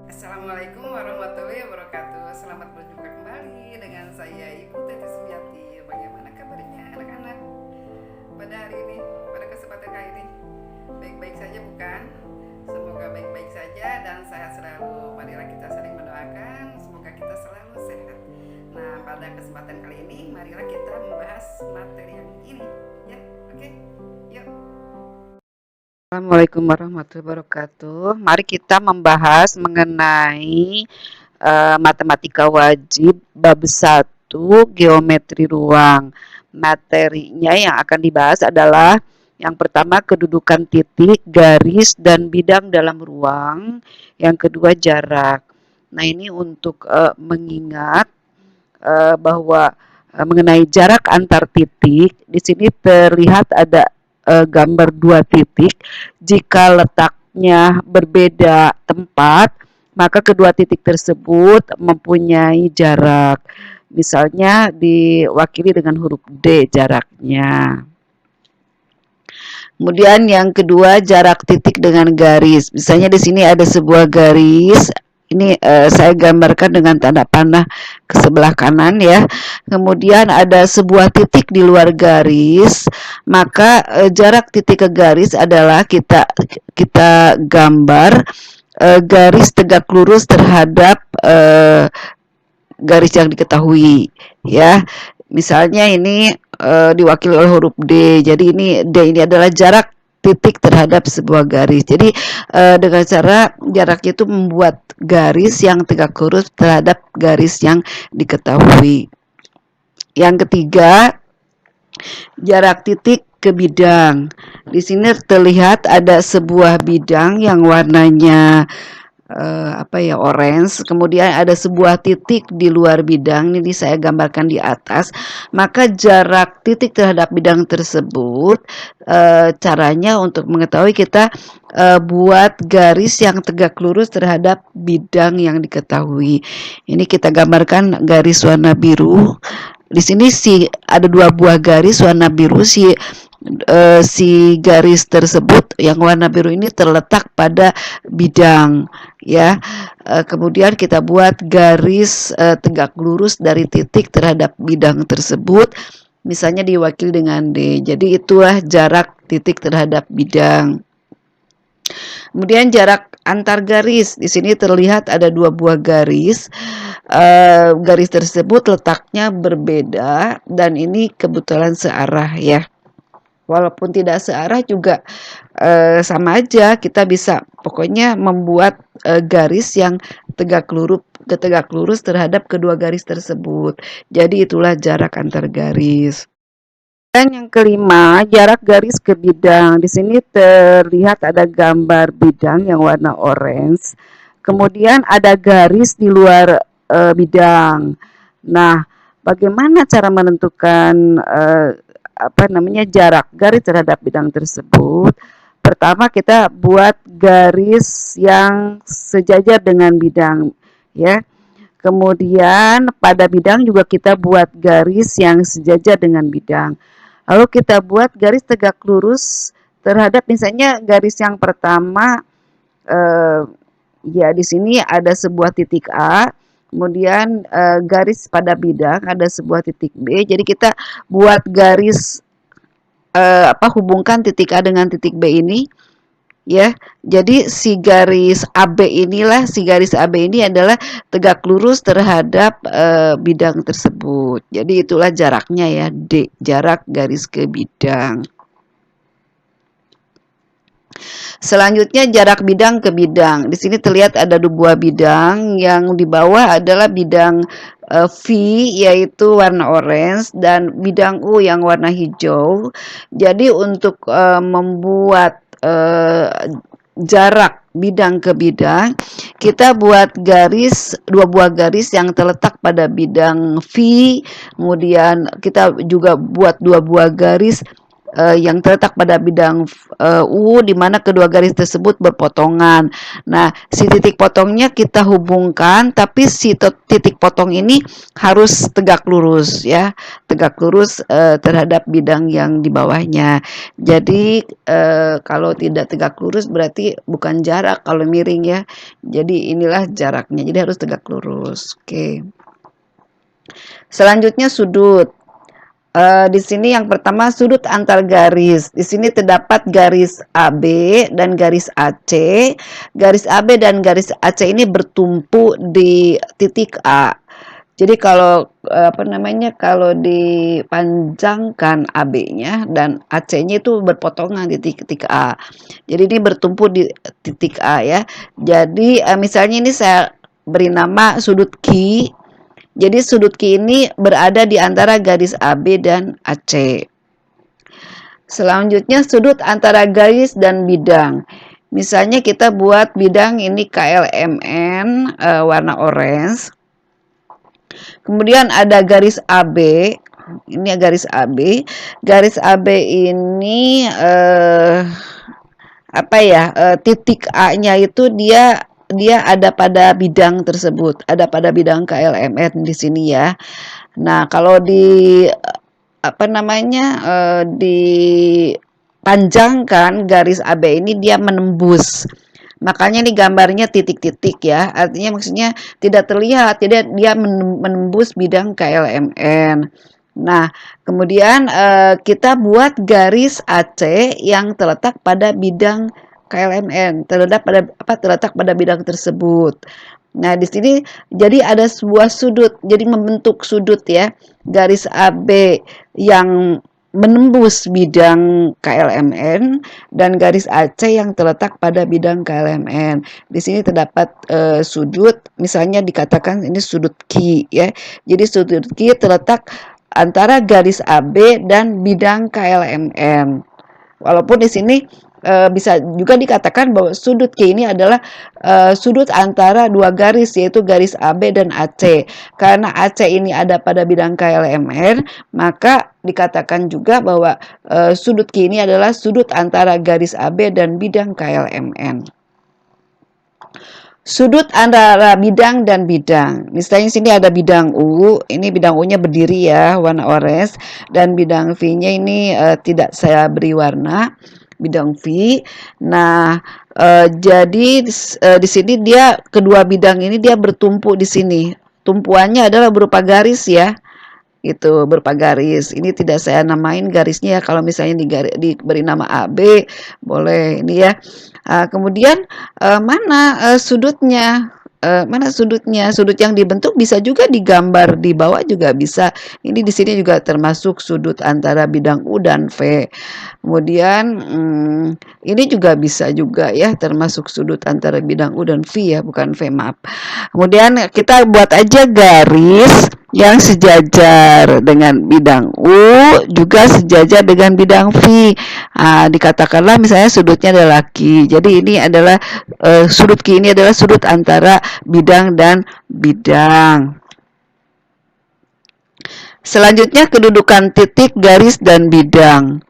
Assalamualaikum warahmatullahi wabarakatuh. Selamat berjumpa kembali dengan saya Ibu Teti Sumiati. Bagaimana kabarnya anak-anak pada hari ini, pada kesempatan kali ini? Baik-baik saja bukan? Semoga baik-baik saja dan sehat selalu. Marilah kita saling mendoakan, semoga kita selalu sehat. Nah, pada kesempatan kali ini, marilah kita membahas materi yang ini. Ya, oke? Yuk. Assalamualaikum warahmatullahi wabarakatuh. Mari kita membahas mengenai matematika wajib bab 1 geometri ruang. Materinya yang akan dibahas adalah yang pertama kedudukan titik, garis, dan bidang dalam ruang. Yang kedua jarak. Nah ini untuk mengingat bahwa mengenai jarak antar titik, di sini terlihat ada gambar dua titik. Jika letaknya berbeda tempat, maka kedua titik tersebut mempunyai jarak. Misalnya diwakili dengan huruf D jaraknya. Kemudian yang kedua jarak titik dengan garis. Misalnya di sini ada sebuah garis. Ini saya gambarkan dengan tanda panah ke sebelah kanan ya. Kemudian ada sebuah titik di luar garis, maka jarak titik ke garis adalah kita gambar garis tegak lurus terhadap garis yang diketahui ya. Misalnya ini diwakili oleh huruf D. Jadi D ini adalah jarak titik terhadap sebuah garis. Jadi dengan cara jarak itu membuat garis yang tegak lurus terhadap garis yang diketahui. Yang ketiga, jarak titik ke bidang. Di sini terlihat ada sebuah bidang yang warnanya orange, kemudian ada sebuah titik di luar bidang, ini saya gambarkan di atas. Maka jarak titik terhadap bidang tersebut, caranya untuk mengetahui kita buat garis yang tegak lurus terhadap bidang yang diketahui. Ini kita gambarkan garis warna biru. Di sini ada dua buah garis warna biru. Si garis tersebut yang warna biru ini terletak pada bidang ya. Kemudian kita buat garis tegak lurus dari titik terhadap bidang tersebut, misalnya diwakili dengan D. Jadi itulah jarak titik terhadap bidang. Kemudian jarak antar garis. Di sini terlihat ada dua buah garis. Garis tersebut letaknya berbeda dan ini kebetulan searah ya. Walaupun tidak searah juga sama aja, kita bisa pokoknya membuat garis yang tegak lurus terhadap kedua garis tersebut. Jadi itulah jarak antar garis. Dan yang kelima, jarak garis ke bidang. Di sini terlihat ada gambar bidang yang warna orange. Kemudian ada garis di luar bidang. Nah, bagaimana cara menentukan jarak garis terhadap bidang tersebut? Pertama kita buat garis yang sejajar dengan bidang ya. Kemudian pada bidang juga kita buat garis yang sejajar dengan bidang. Lalu kita buat garis tegak lurus terhadap misalnya garis yang pertama ya di sini ada sebuah titik A, kemudian garis pada bidang ada sebuah titik B. Jadi kita buat garis hubungkan titik A dengan titik B ini ya. Jadi si garis AB ini adalah tegak lurus terhadap bidang tersebut. Jadi itulah jaraknya ya, D, jarak garis ke bidang. Selanjutnya jarak bidang ke bidang. Di sini terlihat ada dua buah bidang, yang di bawah adalah bidang V yaitu warna orange dan bidang U yang warna hijau. Jadi untuk membuat jarak bidang ke bidang, kita buat dua buah garis yang terletak pada bidang V. Kemudian kita juga buat dua buah garis yang terletak pada bidang U, di mana kedua garis tersebut berpotongan. Nah, si titik potongnya kita hubungkan, tapi si titik potong ini harus tegak lurus ya, tegak lurus terhadap bidang yang di bawahnya. Jadi kalau tidak tegak lurus berarti bukan jarak kalau miring ya. Jadi inilah jaraknya. Jadi harus tegak lurus. Oke. Selanjutnya sudut. Di sini yang pertama sudut antar garis. Di sini terdapat garis AB dan garis AC. Garis AB dan garis AC ini bertumpu di titik A. Jadi kalau kalau dipanjangkan AB-nya dan AC-nya itu berpotongan di titik A. Jadi ini bertumpu di titik A ya. Jadi misalnya ini saya beri nama sudut Q. Jadi sudut Q ini berada di antara garis AB dan AC. Selanjutnya sudut antara garis dan bidang. Misalnya kita buat bidang ini KLMN warna orange. Kemudian ada garis AB. Ini garis AB. Garis AB ini titik A-nya itu dia ada pada bidang tersebut, ada pada bidang KLMN di sini ya. Nah, kalau dipanjangkan garis AB ini dia menembus. Makanya ini gambarnya titik-titik ya. Artinya maksudnya tidak terlihat, jadi dia menembus bidang KLMN. Nah, kemudian kita buat garis AC yang terletak pada bidang KLMN, terletak pada bidang tersebut. Nah, di sini jadi ada sebuah sudut, jadi membentuk sudut ya, garis AB yang menembus bidang KLMN dan garis AC yang terletak pada bidang KLMN. Di sini terdapat sudut, misalnya dikatakan ini sudut Q ya. Jadi sudut Q terletak antara garis AB dan bidang KLMN. Walaupun di sini bisa juga dikatakan bahwa sudut Q ini adalah sudut antara dua garis, yaitu garis AB dan AC. Karena AC ini ada pada bidang KLMN, maka dikatakan juga bahwa sudut Q ini adalah sudut antara garis AB dan bidang KLMN. Sudut antara bidang dan bidang. Misalnya sini ada bidang U, ini bidang U-nya berdiri ya, warna orange, dan bidang V-nya ini tidak saya beri warna, bidang V. Nah, jadi di sini dia kedua bidang ini dia bertumpu di sini. Tumpuannya adalah berupa garis ya. Itu berupa garis. Ini tidak saya namain garisnya ya. Kalau misalnya diberi nama AB boleh ini ya. Kemudian mana sudutnya? Mana sudutnya? Sudut yang dibentuk bisa juga digambar di bawah juga bisa. Ini di sini juga termasuk sudut antara bidang U dan V. Kemudian ini juga bisa juga ya termasuk sudut antara bidang U dan V ya, bukan V, maaf. Kemudian kita buat aja garis yang sejajar dengan bidang U juga sejajar dengan bidang V. Dikatakanlah misalnya sudutnya adalah Q. Jadi ini adalah sudut Q ini adalah sudut antara bidang dan bidang. Selanjutnya kedudukan titik, garis, dan bidang.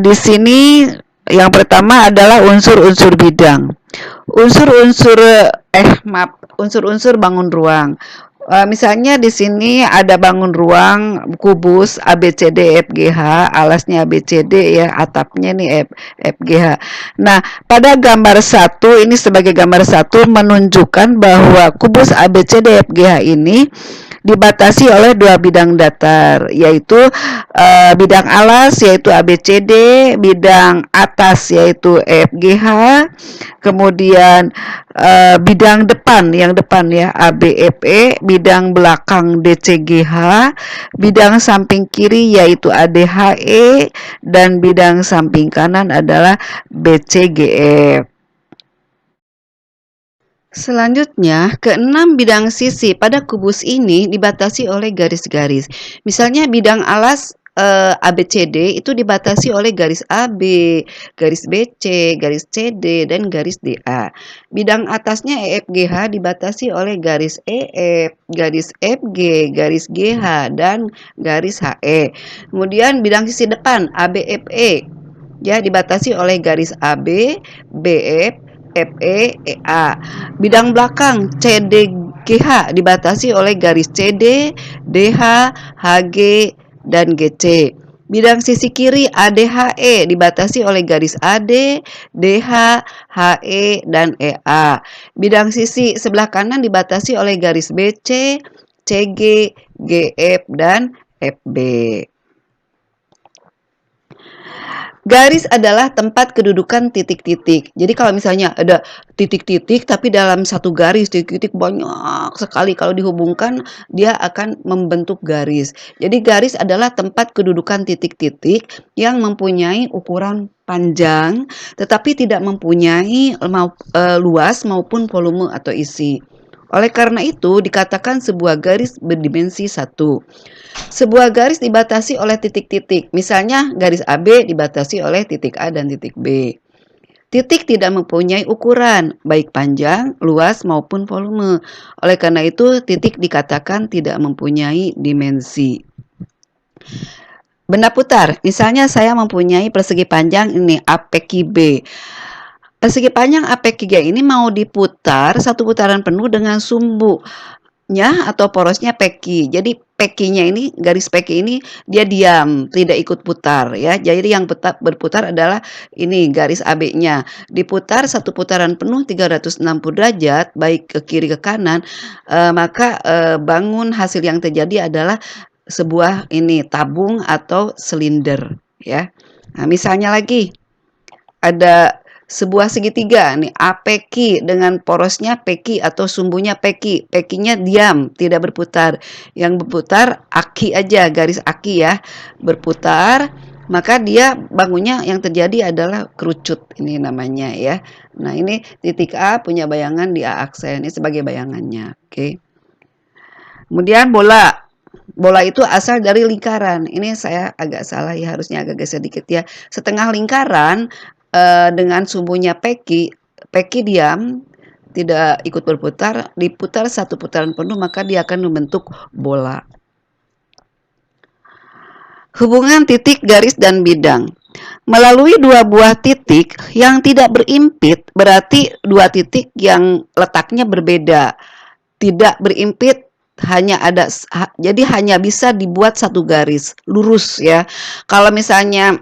Di sini yang pertama adalah unsur-unsur bidang. Unsur-unsur bangun ruang. Misalnya di sini ada bangun ruang kubus ABCD FGH, alasnya ABCD ya, atapnya nih FGH. Nah, pada gambar 1 ini sebagai gambar 1 menunjukkan bahwa kubus ABCD FGH ini dibatasi oleh dua bidang datar, yaitu bidang alas yaitu ABCD, bidang atas yaitu FGH, kemudian bidang depan yang depan ya ABFE, bidang belakang DCGH, bidang samping kiri yaitu ADHE, dan bidang samping kanan adalah BCGF. Selanjutnya, keenam bidang sisi pada kubus ini dibatasi oleh garis-garis. Misalnya bidang alas ABCD itu dibatasi oleh garis AB, garis BC, garis CD, dan garis DA. Bidang atasnya EFGH dibatasi oleh garis EF, garis FG, garis GH, dan garis HE. Kemudian bidang sisi depan ABFE ya dibatasi oleh garis AB, BF, FE, EA. Bidang belakang CDGH dibatasi oleh garis CD, DH, HG, dan GC. Bidang sisi kiri ADHE dibatasi oleh garis AD, DH, HE, dan EA. Bidang sisi sebelah kanan dibatasi oleh garis BC, CG, GF, dan FB. Garis adalah tempat kedudukan titik-titik. Jadi kalau misalnya ada titik-titik tapi dalam satu garis titik-titik banyak sekali, kalau dihubungkan dia akan membentuk garis. Jadi garis adalah tempat kedudukan titik-titik yang mempunyai ukuran panjang tetapi tidak mempunyai luas maupun volume atau isi. Oleh karena itu dikatakan sebuah garis berdimensi 1. Sebuah garis dibatasi oleh titik-titik. Misalnya garis AB dibatasi oleh titik A dan titik B. Titik tidak mempunyai ukuran, baik panjang, luas, maupun volume. Oleh karena itu, titik dikatakan tidak mempunyai dimensi. Benda putar, misalnya saya mempunyai persegi panjang ini APQ B. Persegi panjang APQ ini mau diputar satu putaran penuh dengan sumbunya atau porosnya PQ. Jadi PQ-nya ini, garis PQ ini dia diam, tidak ikut putar ya. Jadi yang berputar adalah ini garis AB-nya. Diputar satu putaran penuh 360 derajat baik ke kiri ke kanan, maka bangun hasil yang terjadi adalah sebuah ini tabung atau silinder ya. Nah, misalnya lagi ada sebuah segitiga nih APQ dengan porosnya PQ atau sumbunya PQ. PQ-nya diam, tidak berputar. Yang berputar aki aja, garis aki ya. Berputar, maka dia bangunnya yang terjadi adalah kerucut ini namanya ya. Nah, ini titik A punya bayangan di A aksen ini sebagai bayangannya. Oke. Kemudian bola. Bola itu asal dari lingkaran. Ini saya agak salah ya, harusnya agak geser sedikit ya. Setengah lingkaran dengan sumbunya PQ diam, tidak ikut berputar, diputar satu putaran penuh maka dia akan membentuk bola. Hubungan titik, garis, dan bidang. Melalui dua buah titik yang tidak berimpit, berarti dua titik yang letaknya berbeda. Tidak berimpit hanya ada, jadi hanya bisa dibuat satu garis lurus ya. Kalau misalnya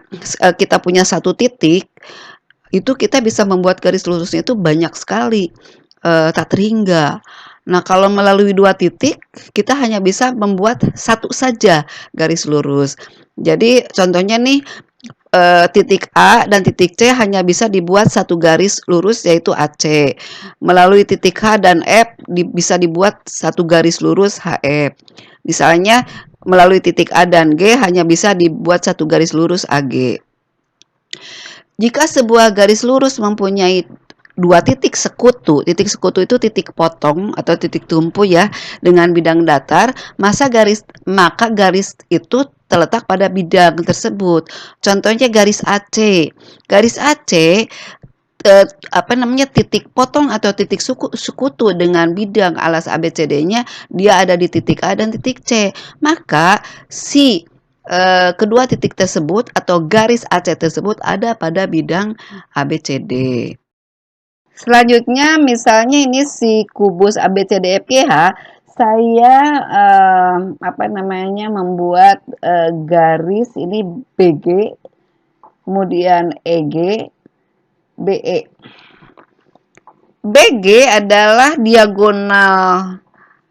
kita punya satu titik, itu kita bisa membuat garis lurusnya itu banyak sekali, tak terhingga. Nah, kalau melalui dua titik, kita hanya bisa membuat satu saja garis lurus. Jadi contohnya nih, titik A dan titik C hanya bisa dibuat satu garis lurus yaitu AC. Melalui titik H dan F bisa dibuat satu garis lurus HF. Misalnya melalui titik A dan G hanya bisa dibuat satu garis lurus AG. Jika sebuah garis lurus mempunyai dua titik sekutu itu titik potong atau titik tumpu ya dengan bidang datar, maka garis itu terletak pada bidang tersebut. Contohnya garis AC. Garis AC titik potong atau titik sekutu dengan bidang alas ABCD-nya dia ada di titik A dan titik C. Maka kedua titik tersebut atau garis AC tersebut ada pada bidang ABCD. Selanjutnya misalnya ini si kubus ABCDFGH, saya membuat garis ini BG, kemudian EG, BE. BG adalah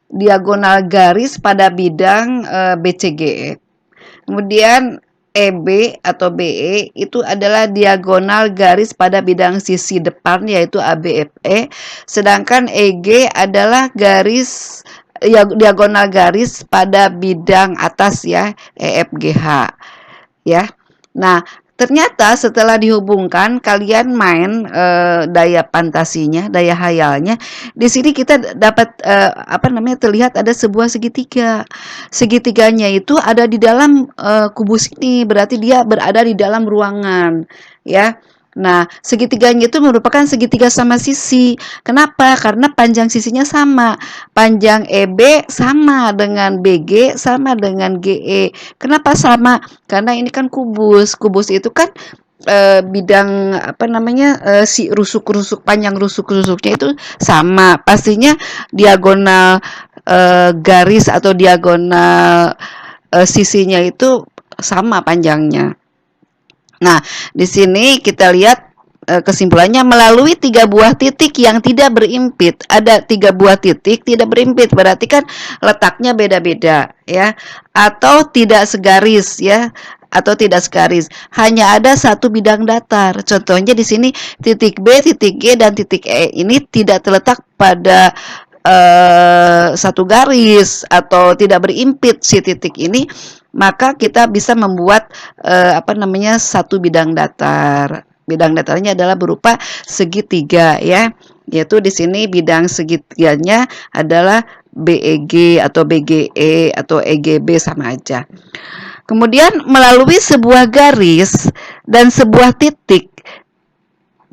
diagonal garis pada bidang BCGF. Kemudian EB atau BE itu adalah diagonal garis pada bidang sisi depan yaitu ABFE, sedangkan EG adalah diagonal garis pada bidang atas ya EFGH ya. Nah, Ternyata setelah dihubungkan, kalian main daya fantasinya, daya hayalnya. Di sini kita dapat apa namanya, terlihat ada sebuah segitiga. Segitiganya itu ada di dalam kubus ini, berarti dia berada di dalam ruangan, ya. Nah, segitiganya itu merupakan segitiga sama sisi. Kenapa? Karena panjang sisinya sama. Panjang EB sama dengan BG sama dengan GE. Kenapa sama? Karena ini kan kubus. Kubus itu kan bidang apa namanya, si rusuk-rusuk, panjang rusuk-rusuknya itu sama. Pastinya diagonal garis atau diagonal sisinya itu sama panjangnya. Nah, di sini kita lihat kesimpulannya melalui 3 buah titik yang tidak berimpit. Ada 3 buah titik tidak berimpit, berarti kan letaknya beda-beda, ya, atau tidak segaris, ya, atau tidak segaris. Hanya ada satu bidang datar. Contohnya di sini titik B, titik G, dan titik E ini tidak terletak pada satu garis atau tidak berimpit si titik ini, maka kita bisa membuat apa namanya, satu bidang datar. Bidang datarnya adalah berupa segitiga, ya. Yaitu di sini bidang segitiganya adalah BEG atau BGE atau EGB, sama aja. Kemudian melalui sebuah garis dan sebuah titik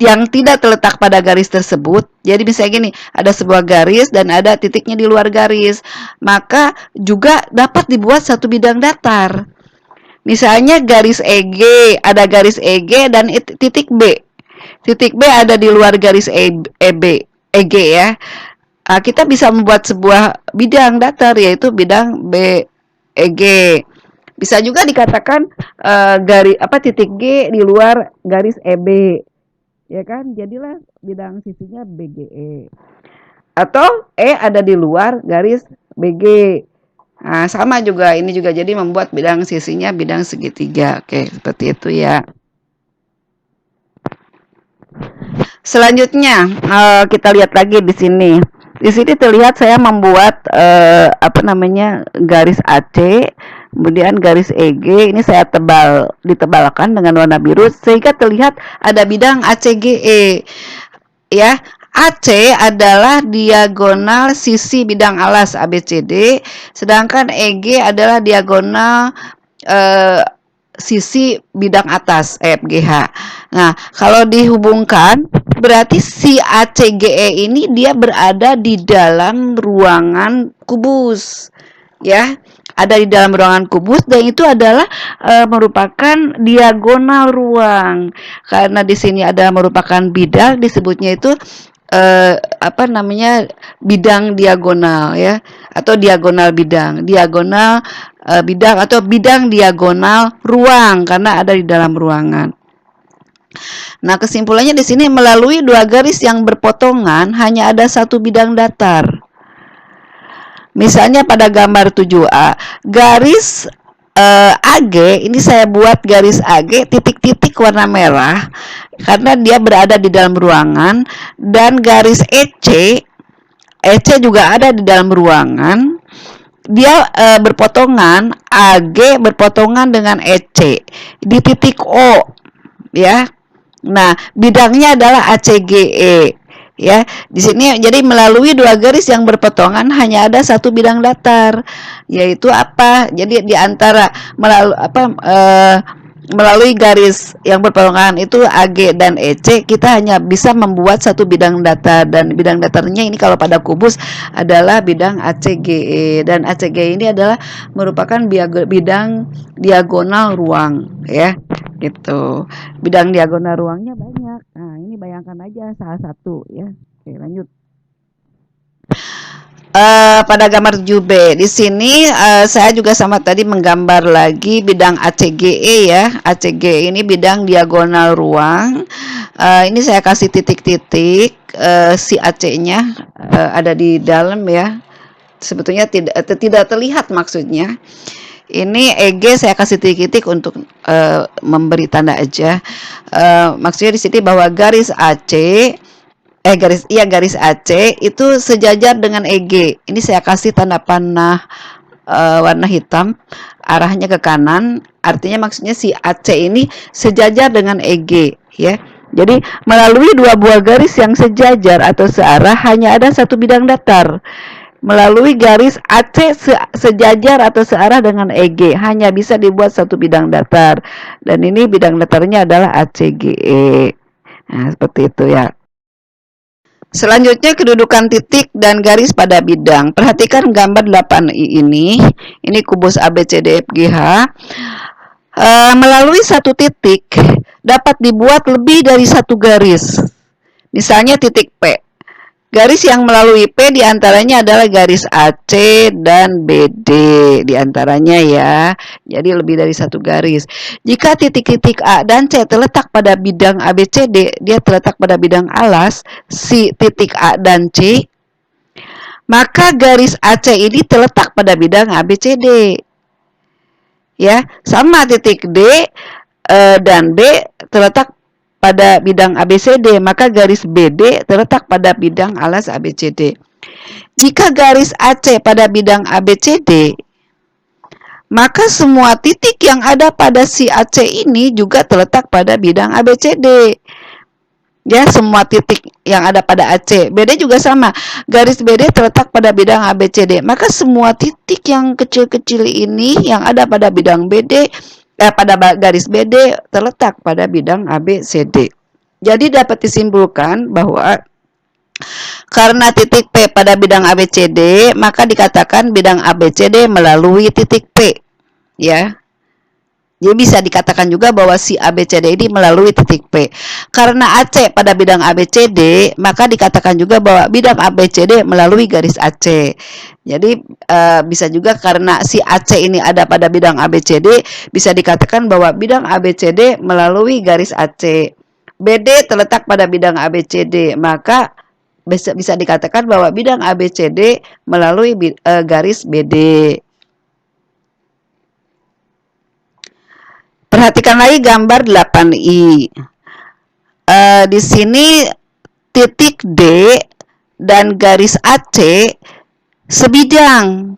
yang tidak terletak pada garis tersebut. Jadi misalnya gini, ada sebuah garis dan ada titiknya di luar garis, maka juga dapat dibuat satu bidang datar. Misalnya garis EG, ada garis EG dan titik B. Titik B ada di luar garis EG, ya. Kita bisa membuat sebuah bidang datar, yaitu bidang BEG. Bisa juga dikatakan garis titik G di luar garis EB. Ya kan, jadilah bidang sisinya BGE. Atau E ada di luar garis BG. Nah, sama juga, ini juga jadi membuat bidang sisinya bidang segitiga. Oke, seperti itu ya. Selanjutnya kita lihat lagi di sini. Di sini terlihat saya membuat apa namanya, garis AC, kemudian garis EG ini saya ditebalkan dengan warna biru sehingga terlihat ada bidang ACGE, ya. AC adalah diagonal sisi bidang alas ABCD, sedangkan EG adalah diagonal sisi bidang atas EFGH. Nah, kalau dihubungkan berarti si ACGE ini dia berada di dalam ruangan kubus, ya. Ada di dalam ruangan kubus, dan itu adalah merupakan diagonal ruang. Karena di sini ada merupakan bidang, disebutnya itu apa namanya, bidang diagonal, ya, atau diagonal bidang, diagonal bidang atau bidang diagonal ruang karena ada di dalam ruangan. Nah, kesimpulannya di sini melalui 2 garis yang berpotongan hanya ada satu bidang datar. Misalnya pada gambar 7A, garis AG ini saya buat garis AG titik-titik warna merah karena dia berada di dalam ruangan, dan garis EC juga ada di dalam ruangan. Dia berpotongan, AG berpotongan dengan EC di titik O, ya. Nah, bidangnya adalah ACGE, ya. Di sini jadi melalui 2 garis yang berpotongan hanya ada satu bidang datar, yaitu apa? Jadi di antara melalui garis yang berpotongan itu AG dan EC, kita hanya bisa membuat satu bidang datar, dan bidang datarnya ini kalau pada kubus adalah bidang ACGE, dan ACGE ini adalah merupakan bidang diagonal ruang, ya. Gitu. Bidang diagonal ruangnya banyak. Nah, ini bayangkan aja salah satu, ya. Oke, lanjut. Pada gambar 7B di sini saya juga sama tadi menggambar lagi bidang ACGE, ya. ACGE ini bidang diagonal ruang. Ini saya kasih titik-titik, si AC-nya ada di dalam, ya. Sebetulnya tidak terlihat maksudnya. Ini EG saya kasih titik-titik untuk memberi tanda aja. Maksudnya di sini bahwa garis AC garis AC itu sejajar dengan EG. Ini saya kasih tanda panah warna hitam, arahnya ke kanan, artinya maksudnya si AC ini sejajar dengan EG, ya. Jadi melalui dua buah garis yang sejajar atau searah hanya ada satu bidang datar. Melalui garis AC sejajar atau searah dengan EG hanya bisa dibuat satu bidang datar, dan ini bidang datarnya adalah ACGE. Nah, seperti itu ya. Selanjutnya kedudukan titik dan garis pada bidang. Perhatikan gambar 8I ini. Ini kubus ABCDFGH. Melalui satu titik dapat dibuat lebih dari satu garis. Misalnya titik P. Garis yang melalui P diantaranya adalah garis AC dan BD diantaranya ya. Jadi lebih dari satu garis. Jika titik-titik A dan C terletak pada bidang ABCD, dia terletak pada bidang alas si titik A dan C, maka garis AC ini terletak pada bidang ABCD. Ya, sama titik D dan B terletak pada bidang ABCD, maka garis BD terletak pada bidang alas ABCD. Jika garis AC pada bidang ABCD, maka semua titik yang ada pada si AC ini juga terletak pada bidang ABCD. Ya, semua titik yang ada pada AC. BD juga sama. Garis BD terletak pada bidang ABCD. Maka semua titik yang kecil-kecil ini yang ada pada bidang BD, pada garis BD terletak pada bidang ABCD. Jadi dapat disimpulkan bahwa karena titik P pada bidang ABCD, maka dikatakan bidang ABCD melalui titik P. Ya. Jadi bisa dikatakan juga bahwa si ABCD ini melalui titik P. Karena AC pada bidang ABCD, maka dikatakan juga bahwa bidang ABCD melalui garis AC. Jadi bisa juga karena si AC ini ada pada bidang ABCD, bisa dikatakan bahwa bidang ABCD melalui garis AC. BD terletak pada bidang ABCD, maka bisa dikatakan bahwa bidang ABCD melalui garis BD. Perhatikan lagi gambar 8I. Di sini titik D dan garis AC sebidang.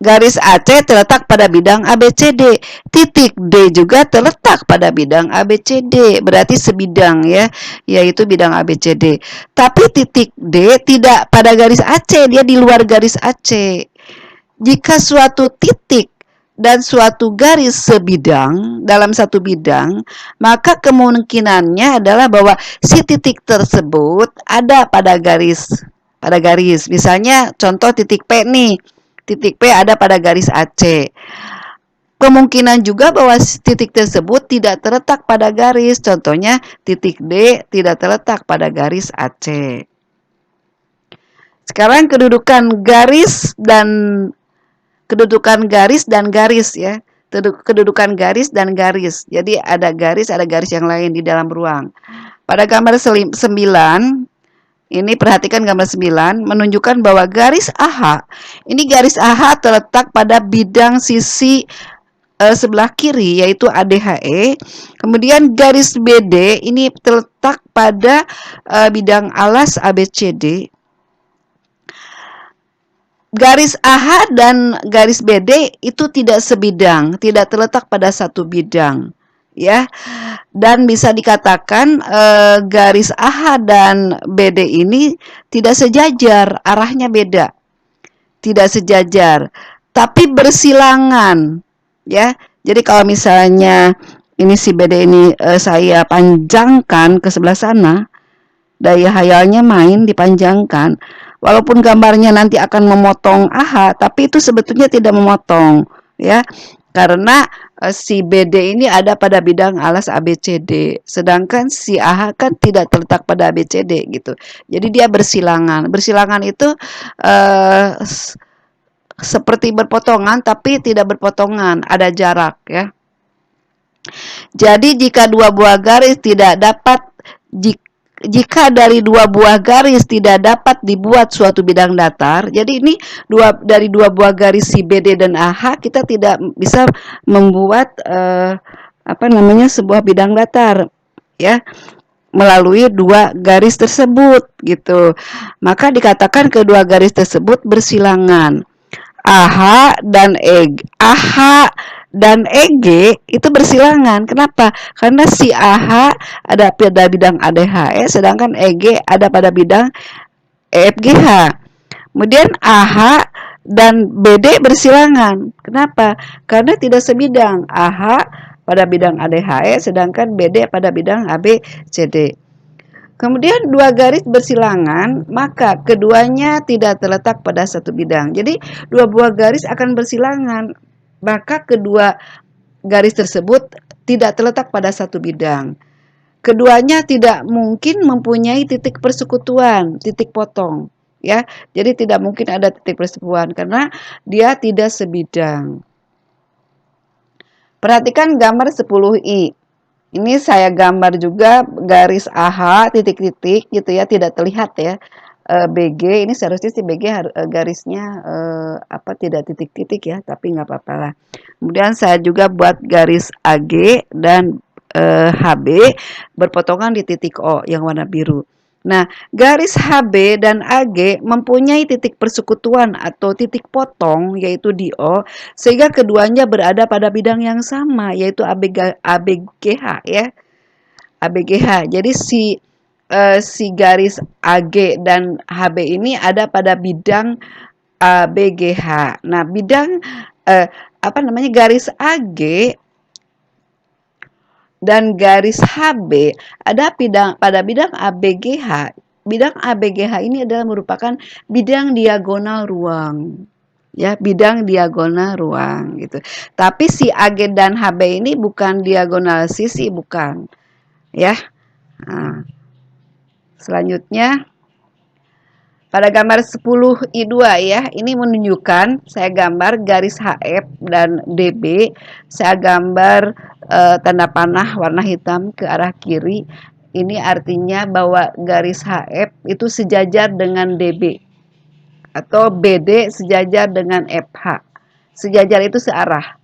Garis AC terletak pada bidang ABCD. Titik D juga terletak pada bidang ABCD. Berarti sebidang ya, yaitu bidang ABCD. Tapi titik D tidak pada garis AC, dia di luar garis AC. Jika suatu titik dan suatu garis sebidang dalam satu bidang, maka kemungkinannya adalah bahwa si titik tersebut ada pada garis. Misalnya contoh titik P nih. Titik P ada pada garis AC. Kemungkinan juga bahwa titik tersebut tidak terletak pada garis. Contohnya titik D tidak terletak pada garis AC. Sekarang kedudukan garis dan garis ya. Kedudukan garis dan garis. Jadi ada garis yang lain di dalam ruang. Pada gambar 9, ini perhatikan gambar 9 menunjukkan bahwa garis AH, ini garis AH terletak pada bidang sisi sebelah kiri yaitu ADHE. Kemudian garis BD ini terletak pada bidang alas ABCD. Garis AH dan garis BD itu tidak sebidang, tidak terletak pada satu bidang, ya. Dan bisa dikatakan garis AH dan BD ini tidak sejajar, arahnya beda. Tidak sejajar, tapi bersilangan, ya. Jadi kalau misalnya ini si BD ini saya panjangkan ke sebelah sana, daya hayalnya main dipanjangkan. Walaupun gambarnya nanti akan memotong AH, tapi itu sebetulnya tidak memotong, ya, karena si BD ini ada pada bidang alas ABCD, sedangkan si AH kan tidak terletak pada ABCD gitu. Jadi dia bersilangan. Bersilangan itu seperti berpotongan, tapi tidak berpotongan, ada jarak, ya. Jadi jika dari dua buah garis tidak dapat dibuat suatu bidang datar, jadi ini dari dua buah garis si BD dan AH kita tidak bisa membuat sebuah bidang datar, ya, melalui dua garis tersebut gitu. Maka dikatakan kedua garis tersebut bersilangan. AH dan EG. AH dan EG itu bersilangan. Kenapa? Karena si AH ada pada bidang ADHE, sedangkan EG ada pada bidang EFGH. Kemudian AH dan BD bersilangan. Kenapa? Karena tidak sebidang. AH pada bidang ADHE, sedangkan BD pada bidang ABCD. Kemudian dua garis bersilangan, maka keduanya tidak terletak pada satu bidang. Jadi dua buah garis akan bersilangan, maka kedua garis tersebut tidak terletak pada satu bidang. Keduanya tidak mungkin mempunyai titik persekutuan, titik potong, ya. Jadi tidak mungkin ada titik persekutuan karena dia tidak sebidang. Perhatikan gambar 10i. Ini saya gambar juga garis AH titik-titik gitu ya, tidak terlihat ya. BG ini seharusnya si BG garisnya tidak titik-titik ya, tapi nggak apa-apa lah. Kemudian saya juga buat garis AG dan HB berpotongan di titik O yang warna biru. Nah, garis HB dan AG mempunyai titik persekutuan atau titik potong yaitu di O, sehingga keduanya berada pada bidang yang sama yaitu ABGH ya. ABGH. Jadi si garis AG dan HB ini ada pada bidang ABGH. Nah, bidang garis AG dan garis HB ada pada bidang ABGH. Bidang ABGH ini adalah merupakan bidang diagonal ruang. Ya, bidang diagonal ruang gitu. Tapi si AG dan HB ini bukan diagonal sisi, bukan. Ya. Nah, selanjutnya pada gambar 10i2 ya, ini menunjukkan saya gambar garis HF dan DB, saya gambar tanda panah warna hitam ke arah kiri. Ini artinya bahwa garis HF itu sejajar dengan DB atau BD sejajar dengan FH. Sejajar itu searah,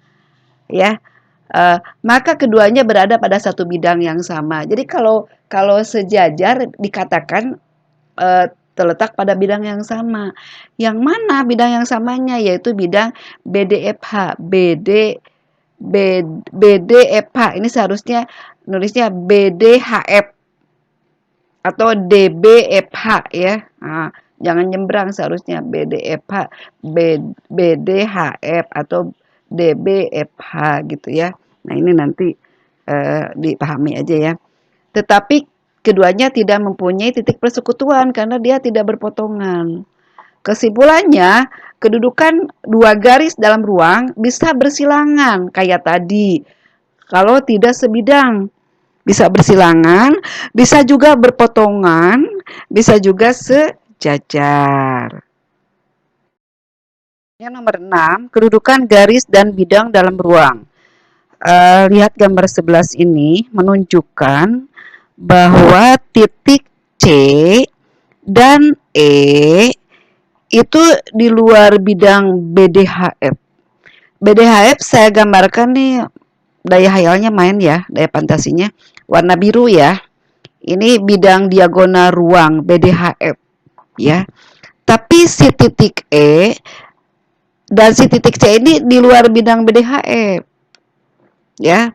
ya. Maka keduanya berada pada satu bidang yang sama. Jadi kalau sejajar dikatakan terletak pada bidang yang sama. Yang mana bidang yang samanya? Yaitu bidang BDFH. BDFH ini seharusnya nulisnya BDHF atau DBFH ya. Nah, jangan nyembrang, seharusnya BDFH, BDHF atau DBFH gitu ya. Nah, ini nanti dipahami aja ya. Tetapi keduanya tidak mempunyai titik persekutuan karena dia tidak berpotongan. Kesimpulannya, kedudukan dua garis dalam ruang bisa bersilangan kayak tadi. Kalau tidak sebidang, bisa bersilangan, bisa juga berpotongan, bisa juga sejajar. Yang nomor 6, kedudukan garis dan bidang dalam ruang. Lihat gambar 11 ini menunjukkan bahwa titik C dan E itu di luar bidang BDHF. BDHF saya gambarkan nih, daya hayalnya main ya, daya fantasinya warna biru ya. Ini bidang diagonal ruang BDHF ya. Tapi si titik E dan si titik C ini di luar bidang BDHF ya.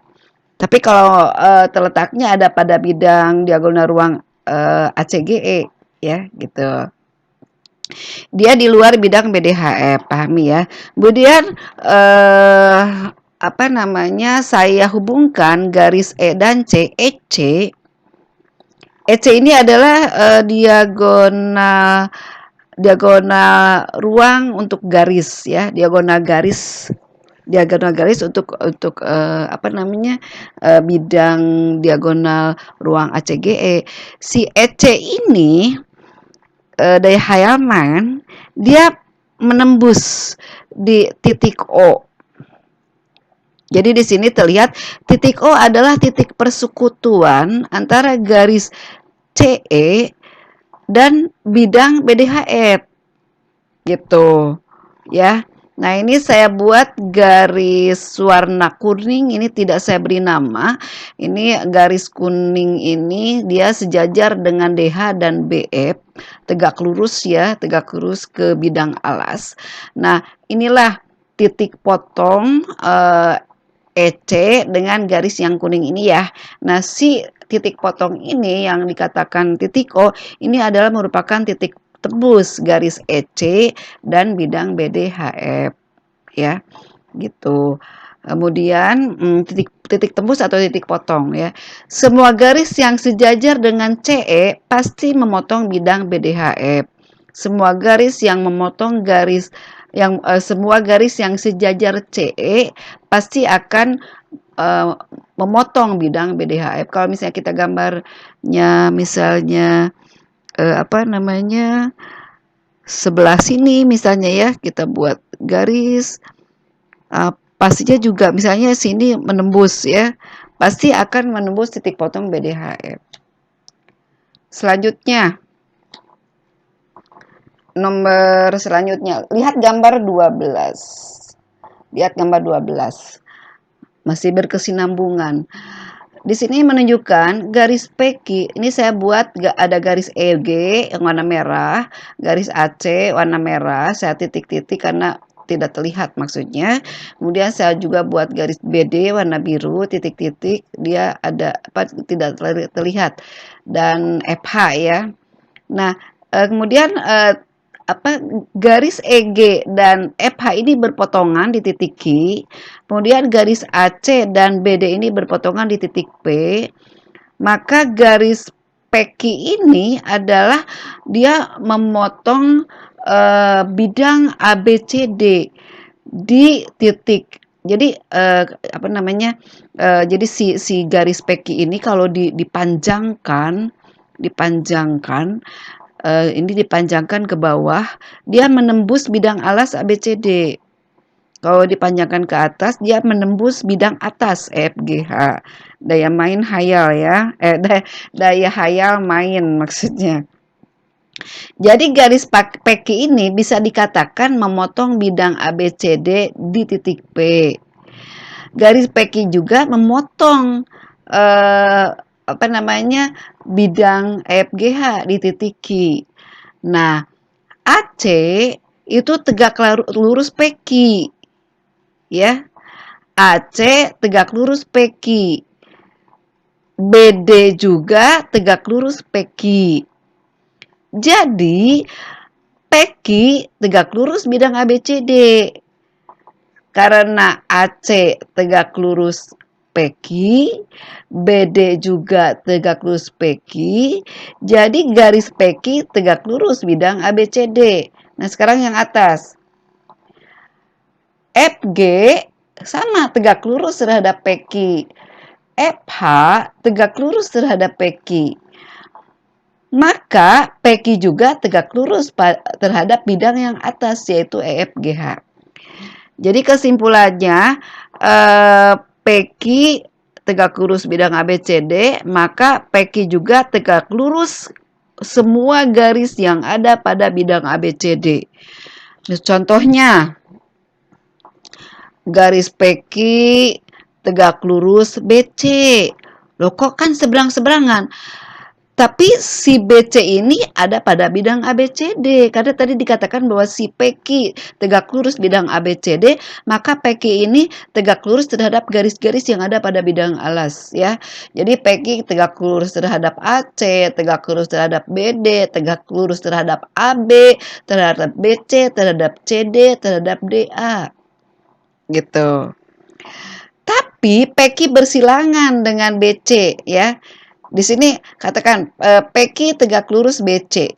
Tapi kalau terletaknya ada pada bidang diagonal ruang ACGE ya gitu. Dia di luar bidang BDHF, pahami ya. Kemudian saya hubungkan garis E dan C, EC. EC ini adalah diagonal ruang untuk garis ya, diagonal garis untuk bidang diagonal ruang ACGE. Si EC ini daya hayaman dia menembus di titik O. Jadi di sini terlihat titik O adalah titik persekutuan antara garis CE dan bidang BDHF gitu ya. Nah, ini saya buat garis warna kuning, ini tidak saya beri nama. Ini garis kuning ini dia sejajar dengan DH dan BF, tegak lurus ya, tegak lurus ke bidang alas. Nah, inilah titik potong EC dengan garis yang kuning ini ya. Nah, si titik potong ini yang dikatakan titik O, ini adalah merupakan titik tembus garis EC dan bidang BDHF ya, gitu. Kemudian titik tembus atau titik potong ya. Semua garis yang sejajar dengan CE pasti memotong bidang BDHF. Semua garis yang memotong semua garis yang sejajar CE pasti akan memotong bidang BDHF. Kalau misalnya kita gambarnya misalnya apa namanya, sebelah sini misalnya ya, kita buat garis pastinya juga misalnya sini menembus ya, pasti akan menembus titik potong BDHF. Selanjutnya, nomor selanjutnya, lihat gambar 12. Lihat gambar 12. Masih berkesinambungan. Di sini menunjukkan garis PQ. Ini saya buat ada garis EG yang warna merah, garis AC warna merah, saya titik-titik karena tidak terlihat maksudnya. Kemudian saya juga buat garis BD warna biru, titik-titik, dia ada apa tidak terlihat. Dan FH ya. Nah, kemudian apa garis EG dan FH ini berpotongan di titik Q, kemudian garis AC dan BD ini berpotongan di titik P, maka garis PQ ini adalah dia memotong bidang ABCD di titik. Jadi apa namanya? Jadi si garis PQ ini kalau dipanjangkan ini dipanjangkan ke bawah, dia menembus bidang alas ABCD. Kalau dipanjangkan ke atas, dia menembus bidang atas EFGH. Daya main hayal ya, daya hayal main maksudnya. Jadi garis PQ ini bisa dikatakan memotong bidang ABCD di titik P. Garis PQ juga memotong apa namanya bidang EFGH di titik Q. Nah, AC itu tegak lurus PQ ya. AC tegak lurus PQ. BD juga tegak lurus PQ. Jadi PQ tegak lurus bidang ABCD. Karena AC tegak lurus PQ, BD juga tegak lurus PQ, jadi garis PQ tegak lurus bidang ABCD. Nah, sekarang yang atas. FG sama tegak lurus terhadap PQ. FH tegak lurus terhadap PQ. Maka PQ juga tegak lurus terhadap bidang yang atas yaitu EFGH. Jadi kesimpulannya PQ tegak lurus bidang ABCD, maka PQ juga tegak lurus semua garis yang ada pada bidang ABCD. Contohnya, garis PQ tegak lurus BC. Loh kok kan seberang-seberangan? Tapi si BC ini ada pada bidang ABCD. Karena tadi dikatakan bahwa si PQ tegak lurus bidang ABCD, maka PQ ini tegak lurus terhadap garis-garis yang ada pada bidang alas ya. Jadi PQ tegak lurus terhadap AC, tegak lurus terhadap BD, tegak lurus terhadap AB, terhadap BC, terhadap CD, terhadap DA. Gitu. Tapi PQ bersilangan dengan BC ya. Di sini katakan PQ tegak lurus BC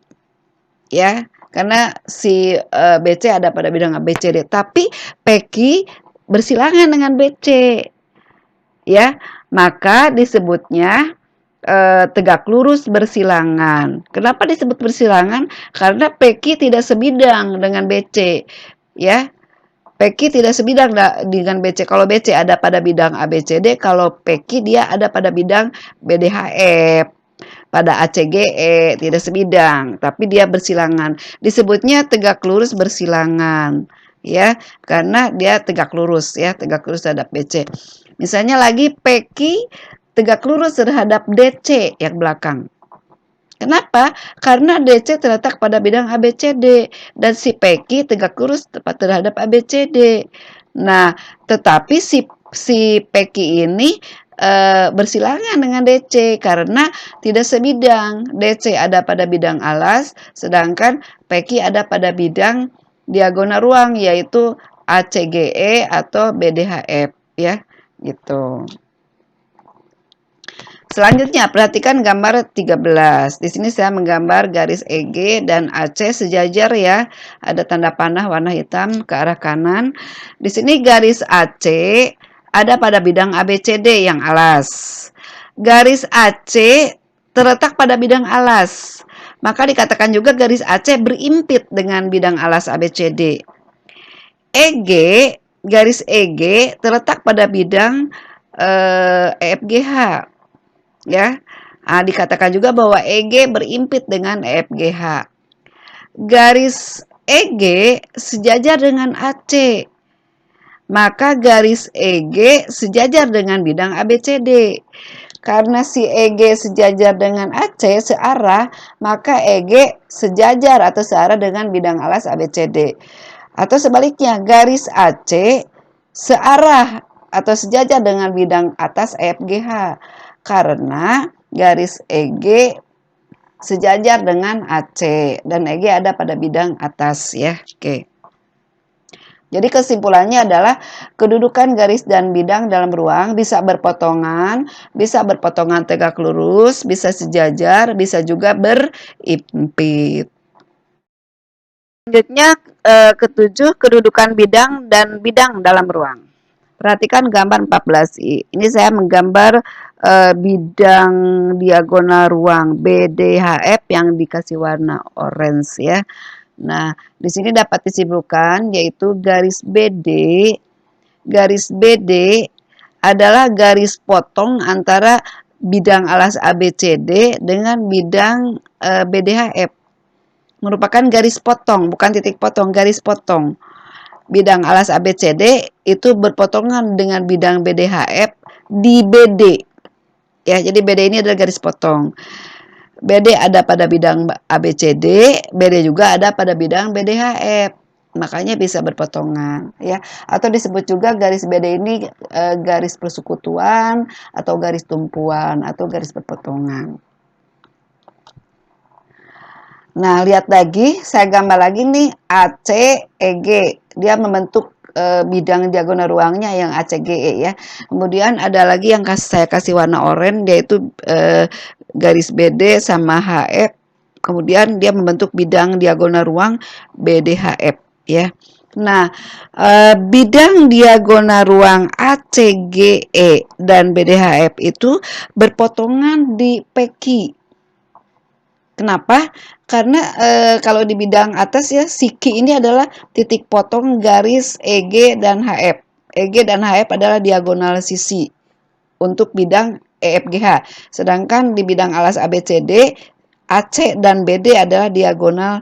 ya, karena si BC ada pada bidang ABCD, tapi PQ bersilangan dengan BC ya, maka disebutnya tegak lurus bersilangan. Kenapa disebut bersilangan? Karena PQ tidak sebidang dengan BC ya. PQ tidak sebidang dengan BC. Kalau BC ada pada bidang ABCD, kalau PQ dia ada pada bidang BDHF. Pada ACGE tidak sebidang, tapi dia bersilangan. Disebutnya tegak lurus bersilangan. ya, karena dia tegak lurus ya, tegak lurus terhadap BC. Misalnya lagi PQ tegak lurus terhadap DC yang belakang. Kenapa? Karena DC terletak pada bidang ABCD dan si PQ tegak lurus tepat terhadap ABCD. Nah, tetapi si PQ ini bersilangan dengan DC karena tidak sebidang. DC ada pada bidang alas, sedangkan PQ ada pada bidang diagonal ruang, yaitu ACGE atau BDHF ya, gitu. Selanjutnya, perhatikan gambar 13. Di sini saya menggambar garis EG dan AC sejajar ya. Ada tanda panah warna hitam ke arah kanan. Di sini garis AC ada pada bidang ABCD yang alas. Garis AC terletak pada bidang alas. Maka dikatakan juga garis AC berimpit dengan bidang alas ABCD. EG, garis EG terletak pada bidang EFGH. Ya, dikatakan juga bahwa EG berimpit dengan EFGH. Garis EG sejajar dengan AC, maka garis EG sejajar dengan bidang ABCD. Karena si EG sejajar dengan AC searah, maka EG sejajar atau searah dengan bidang alas ABCD. Atau sebaliknya, garis AC searah atau sejajar dengan bidang atas EFGH. Karena garis EG sejajar dengan AC dan EG ada pada bidang atas ya. Oke. Jadi kesimpulannya adalah kedudukan garis dan bidang dalam ruang bisa berpotongan tegak lurus, bisa sejajar, bisa juga berimpit. Selanjutnya ketujuh, kedudukan bidang dan bidang dalam ruang. Perhatikan gambar 14i. Ini saya menggambar bidang diagonal ruang BDHF yang dikasih warna orange ya. Nah, di sini dapat disimpulkan yaitu garis BD adalah garis potong antara bidang alas ABCD dengan bidang BDHF. Merupakan garis potong, bukan titik potong, garis potong. Bidang alas ABCD itu berpotongan dengan bidang BDHF di BD. Ya, jadi BD ini adalah garis potong. BD ada pada bidang ABCD, BD juga ada pada bidang BDHF. Makanya bisa berpotongan ya. Atau disebut juga garis BD ini garis persekutuan atau garis tumpuan atau garis perpotongan. Nah, lihat lagi, saya gambar lagi nih ACEG. Dia membentuk bidang diagonal ruangnya yang ACGE ya. Kemudian ada lagi yang saya kasih warna oranye, yaitu garis BD sama HF. Kemudian dia membentuk bidang diagonal ruang BDHF ya. Nah, bidang diagonal ruang ACGE dan BDHF itu berpotongan di PQ. Kenapa? Karena kalau di bidang atas ya, siki ini adalah titik potong garis EG dan HF. EG dan HF adalah diagonal sisi untuk bidang EFGH. Sedangkan di bidang alas ABCD, AC dan BD adalah diagonal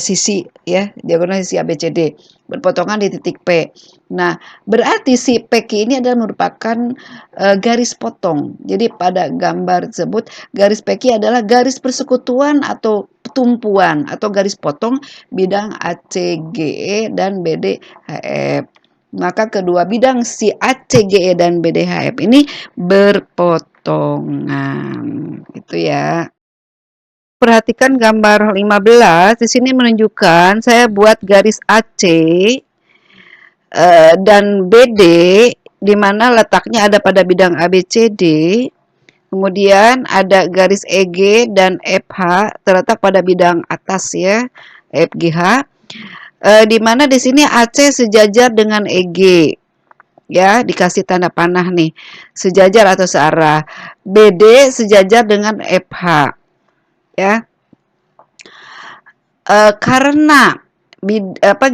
sisi ya, diagonal sisi ABCD. Berpotongan di titik P. Nah, berarti si PQ ini adalah merupakan garis potong. Jadi pada gambar tersebut garis PQ adalah garis persekutuan atau tumpuan atau garis potong bidang ACGE dan BDHF. Maka kedua bidang si ACGE dan BDHF ini berpotongan. Itu ya. Perhatikan gambar 15, di sini menunjukkan saya buat garis AC dan BD di mana letaknya ada pada bidang ABCD. Kemudian ada garis EG dan FH terletak pada bidang atas ya, FGH. Di mana di sini AC sejajar dengan EG. Ya, dikasih tanda panah nih. Sejajar atau searah. BD sejajar dengan FH. Ya, karena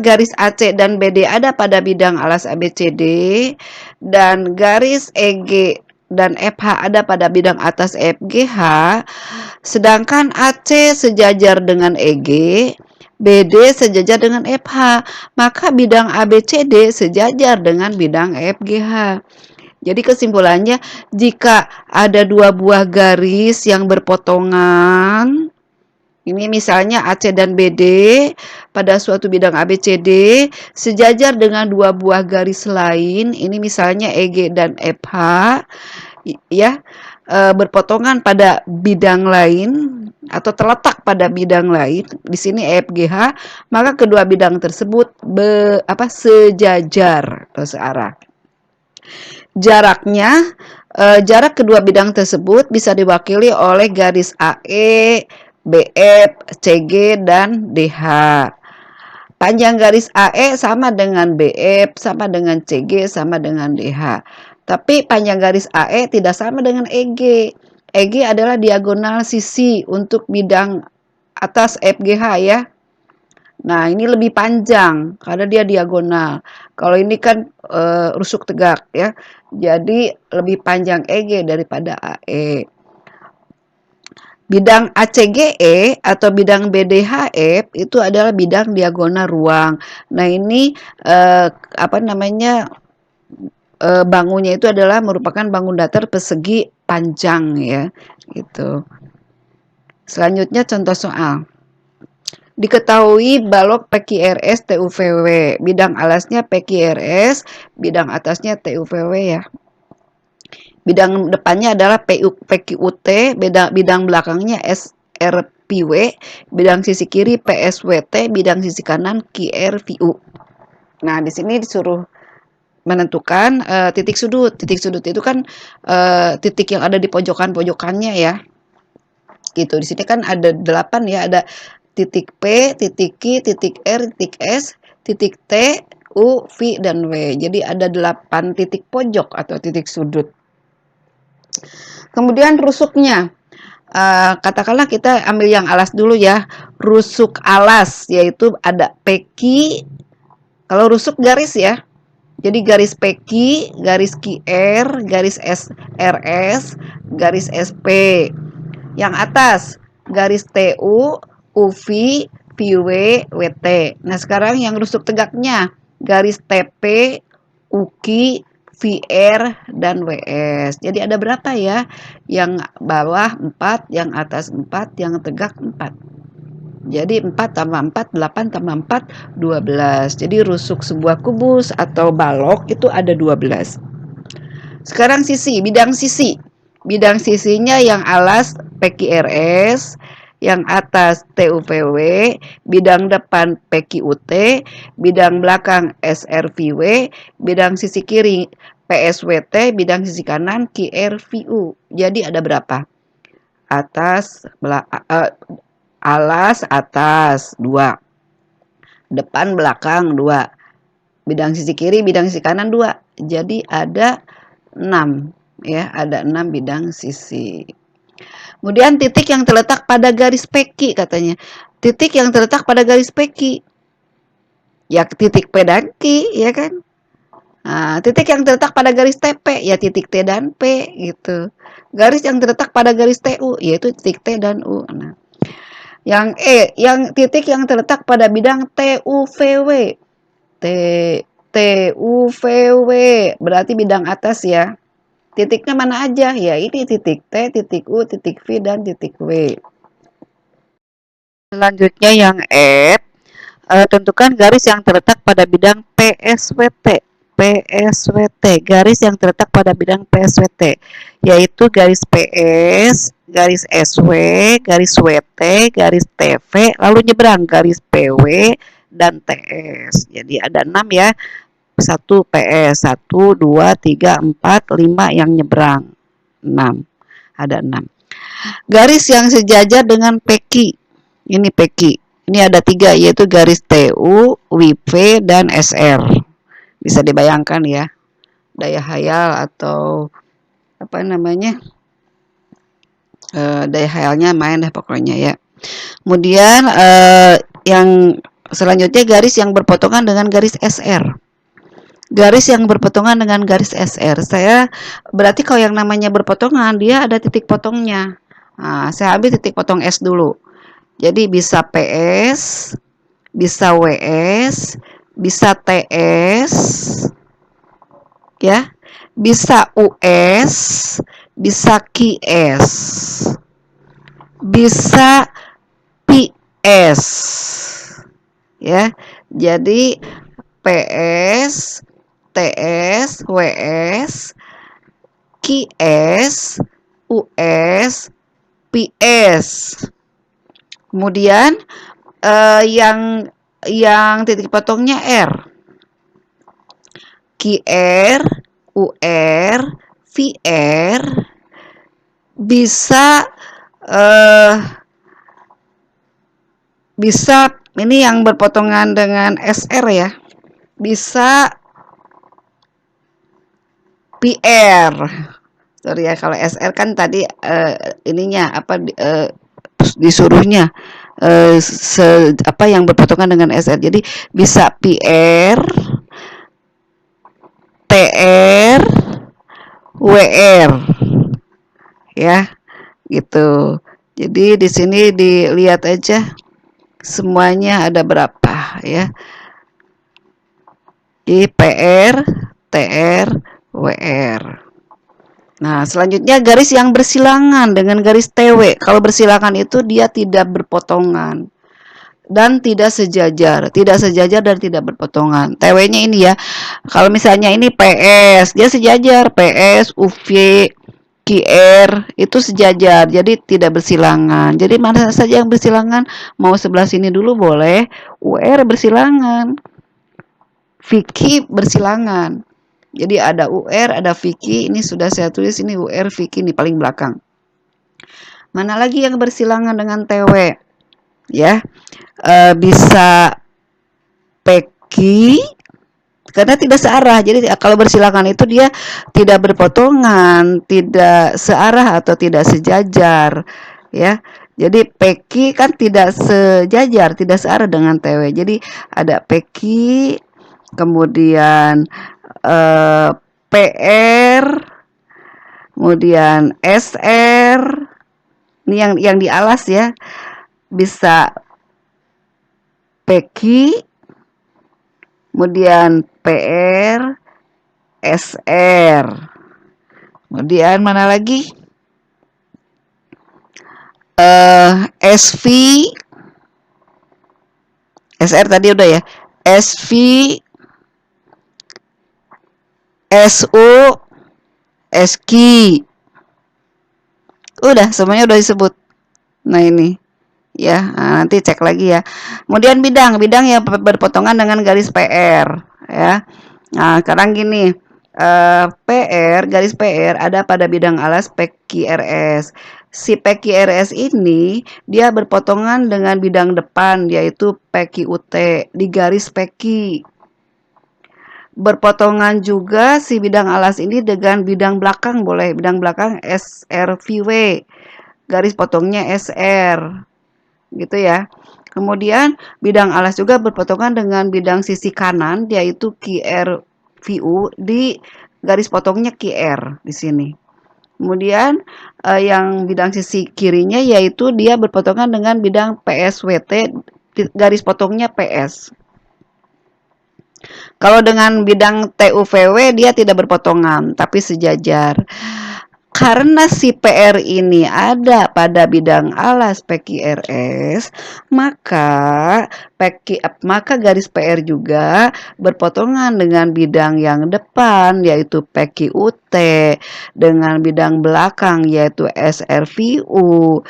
garis AC dan BD ada pada bidang alas ABCD dan garis EG dan FH ada pada bidang atas FGH, sedangkan AC sejajar dengan EG, BD sejajar dengan FH, maka bidang ABCD sejajar dengan bidang FGH. Jadi kesimpulannya, jika ada dua buah garis yang berpotongan, ini misalnya AC dan BD pada suatu bidang ABCD sejajar dengan dua buah garis lain, ini misalnya EG dan FH, ya, berpotongan pada bidang lain atau terletak pada bidang lain, di sini EFGH, maka kedua bidang tersebut sejajar atau searah. Jaraknya, jarak kedua bidang tersebut bisa diwakili oleh garis AE, BF, CG, dan DH. Panjang garis AE sama dengan BF, sama dengan CG, sama dengan DH. Tapi panjang garis AE tidak sama dengan EG. EG adalah diagonal sisi untuk bidang atas FGH ya. Nah, ini lebih panjang karena dia diagonal. Kalau ini kan rusuk tegak ya. Jadi lebih panjang EG daripada AE. Bidang ACGE atau bidang BDHF itu adalah bidang diagonal ruang. Nah, ini bangunnya itu adalah merupakan bangun datar persegi panjang ya, gitu. Selanjutnya contoh soal. Diketahui balok PQRS TUVW, bidang alasnya PQRS, bidang atasnya TUVW ya. Bidang depannya adalah PQUT, bidang belakangnya SRPW, bidang sisi kiri PSWT, bidang sisi kanan QRVU. Nah, di sini disuruh menentukan titik sudut. Titik sudut itu kan titik yang ada di pojokan-pojokannya ya. Gitu. Di sini kan ada 8 ya, ada titik P, titik Q, titik R, titik S, titik T, U, V, dan W. Jadi ada 8 titik pojok atau titik sudut. Kemudian rusuknya. Katakanlah kita ambil yang alas dulu ya. Rusuk alas yaitu ada PQ. Kalau rusuk garis ya. Jadi garis PQ, garis QR, garis SRS, garis SP. Yang atas garis TU, UV, VW, WT. Nah, sekarang yang rusuk tegaknya garis TP, UKI, VR, dan WS. Jadi ada berapa ya? Yang bawah 4, yang atas 4, yang tegak 4. Jadi 4 tambah 4, 8 tambah 4, 12. Jadi rusuk sebuah kubus atau balok itu ada 12. Sekarang sisi, bidang sisi. Bidang sisinya yang alas PQRS, yang atas TUVW, bidang depan PQUT, bidang belakang SRVW, bidang sisi kiri PSWT, bidang sisi kanan QRVU. Jadi ada berapa? Alas atas 2, depan belakang 2, bidang sisi kiri bidang sisi kanan 2. Jadi ada 6 ya, ada 6 bidang sisi. Kemudian titik yang terletak pada garis PQ katanya. Titik yang terletak pada garis PQ. Ya titik P dan Q ya kan. Nah, titik yang terletak pada garis TP ya titik T dan P gitu. Garis yang terletak pada garis TU yaitu titik T dan U. Nah, yang yang titik yang terletak pada bidang TUVW. TUVW berarti bidang atas ya. Titiknya mana aja? Ya ini titik T, titik U, titik V, dan titik W. Selanjutnya yang F, tentukan garis yang terletak pada bidang PSWT. PSWT, garis yang terletak pada bidang PSWT, yaitu garis PS, garis SW, garis WT, garis TV, lalu nyebrang garis PW dan TS. Jadi ada 6 ya. 1 PS, 1, 2, 3, 4, 5 yang nyebrang. 6. Ada 6. Garis yang sejajar dengan PQ. Ini PQ. Ini ada 3 yaitu garis TU, WV, dan SR. Bisa dibayangkan ya. Daya hayal atau apa namanya? Daya hayalnya main deh pokoknya ya. Kemudian yang selanjutnya garis yang berpotongan dengan garis SR. Garis yang berpotongan dengan garis SR. Saya berarti kalau yang namanya berpotongan dia ada titik potongnya. Nah, saya ambil titik potong S dulu. Jadi bisa PS, bisa WS, bisa TS, ya, bisa US, bisa QS, bisa PS, ya. Jadi PS, TS, WS, QS, US, PS. Kemudian yang titik potongnya R. QR, UR, VR bisa bisa ini yang berpotongan dengan SR ya. Bisa PR. Sorry ya, kalau SR kan tadi ininya apa disuruhnya apa yang berpotongan dengan SR. Jadi bisa PR, TR, WR, ya, gitu. Jadi di sini dilihat aja semuanya ada berapa ya. Jadi PR, TR, WR. Nah, selanjutnya garis yang bersilangan dengan garis TW. Kalau bersilangan itu dia tidak berpotongan dan tidak sejajar dan tidak berpotongan. TW-nya ini ya. Kalau misalnya ini PS, dia sejajar, PS, UV, QR itu sejajar, jadi tidak bersilangan. Jadi mana saja yang bersilangan, mau sebelah sini dulu boleh, UR bersilangan, Vicky bersilangan. Jadi ada UR, ada Vicky, ini sudah saya tulis, ini UR, Vicky, ini paling belakang. Mana lagi yang bersilangan dengan TW? Ya, bisa Peki, karena tidak searah. Jadi kalau bersilangan itu dia tidak berpotongan, tidak searah atau tidak sejajar, ya. Jadi Peki kan tidak sejajar, tidak searah dengan TW. Jadi ada Peki, kemudian PR, kemudian SR, ini yang di alas ya, bisa Peki, kemudian PR, SR, kemudian mana lagi? SV, SR tadi udah ya, SV, SU, SQ, udah semuanya udah disebut. Nah ini ya, nah, nanti cek lagi ya. Kemudian bidang yang berpotongan dengan garis PR ya. Nah sekarang gini, PR, garis PR ada pada bidang alas PQRS. Si PQRS ini dia berpotongan dengan bidang depan yaitu PQUT di garis PQ. Berpotongan juga si bidang alas ini dengan bidang belakang, boleh bidang belakang SRVW, garis potongnya SR, gitu ya. Kemudian bidang alas juga berpotongan dengan bidang sisi kanan yaitu QRVU di garis potongnya QR di sini. Kemudian yang bidang sisi kirinya yaitu dia berpotongan dengan bidang PSWT garis potongnya PS. Kalau dengan bidang TUVW dia tidak berpotongan tapi sejajar. Karena si PR ini ada pada bidang alas PQRS, maka garis PR juga berpotongan dengan bidang yang depan yaitu PQUT, dengan bidang belakang yaitu SRVU,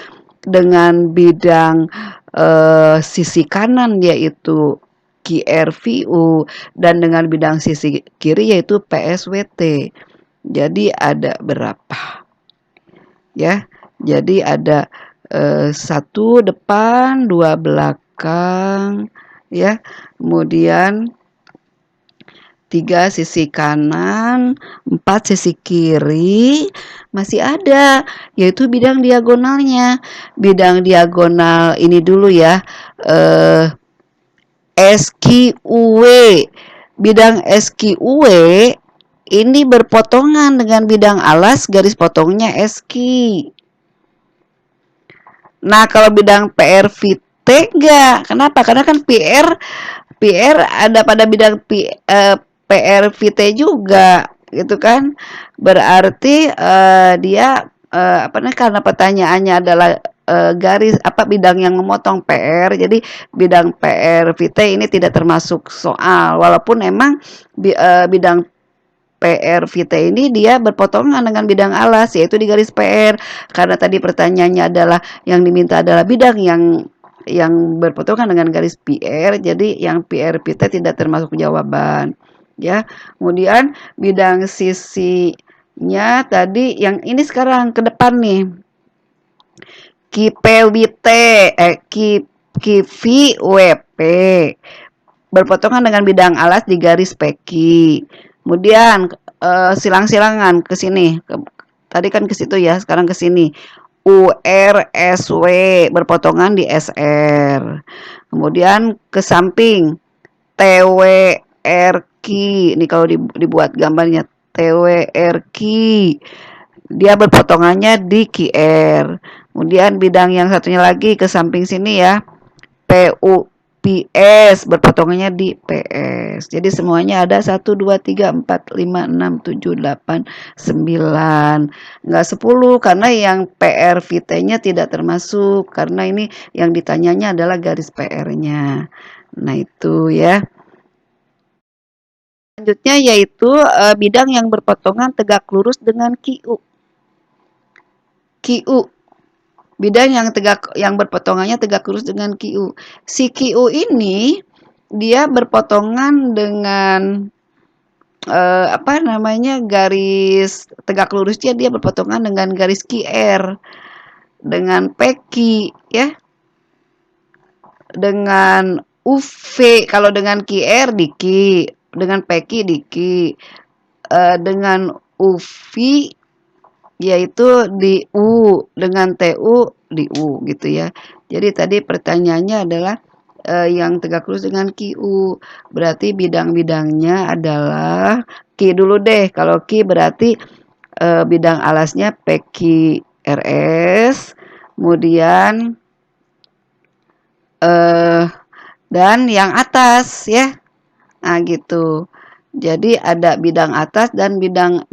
dengan bidang sisi kanan yaitu QRVU, dan dengan bidang sisi kiri yaitu PSWT. Jadi ada berapa? Ya, jadi ada 1 depan, 2 belakang, ya. Kemudian 3 sisi kanan, 4 sisi kiri, masih ada yaitu bidang diagonalnya. Bidang diagonal ini dulu ya. SQW. Bidang SQW ini berpotongan dengan bidang alas garis potongnya SQ. Nah, kalau bidang PRV Tega. Kenapa? Karena kan PR ada pada bidang PRVT juga gitu kan. Berarti dia apa nih, karena pertanyaannya adalah garis apa bidang yang memotong PR, jadi bidang PRVT ini tidak termasuk soal, walaupun emang bidang PRVT ini dia berpotongan dengan bidang alas, yaitu di garis PR. Karena tadi pertanyaannya adalah yang diminta adalah bidang yang berpotongan dengan garis PR, jadi yang PRVT tidak termasuk jawaban. Ya, kemudian bidang sisinya tadi yang ini sekarang ke depan nih. KPWT, KVWP berpotongan dengan bidang alas di garis peki. Kemudian silang-silangan ke sini. Tadi kan ke situ ya, sekarang ke sini. URSW berpotongan di SR. Kemudian ke samping TWRQ. Ini kalau dibuat gambarnya TWRQ. Dia berpotongannya di QR. Kemudian bidang yang satunya lagi ke samping sini ya. PS berpotongannya di PS. Jadi semuanya ada 1, 2, 3, 4, 5, 6, 7, 8, 9. Enggak 10 karena yang PRVT-nya tidak termasuk. Karena ini yang ditanyanya adalah garis PR-nya. Nah itu ya. Selanjutnya yaitu bidang yang berpotongan tegak lurus dengan QU. QU. Bidang yang berpotongannya tegak lurus dengan QU. Si QU ini dia berpotongan dengan apa namanya, garis tegak lurusnya dia berpotongan dengan garis QR, dengan PQ ya, dengan UV. Kalau dengan QR di Q, dengan PQ di Q, dengan UV yaitu di U, dengan TU di U gitu ya. Jadi tadi pertanyaannya adalah yang tegak lurus dengan QU. Berarti bidang-bidangnya adalah Q dulu deh. Kalau Q berarti bidang alasnya PQRS. Kemudian dan yang atas ya. Nah gitu. Jadi ada bidang atas dan bidang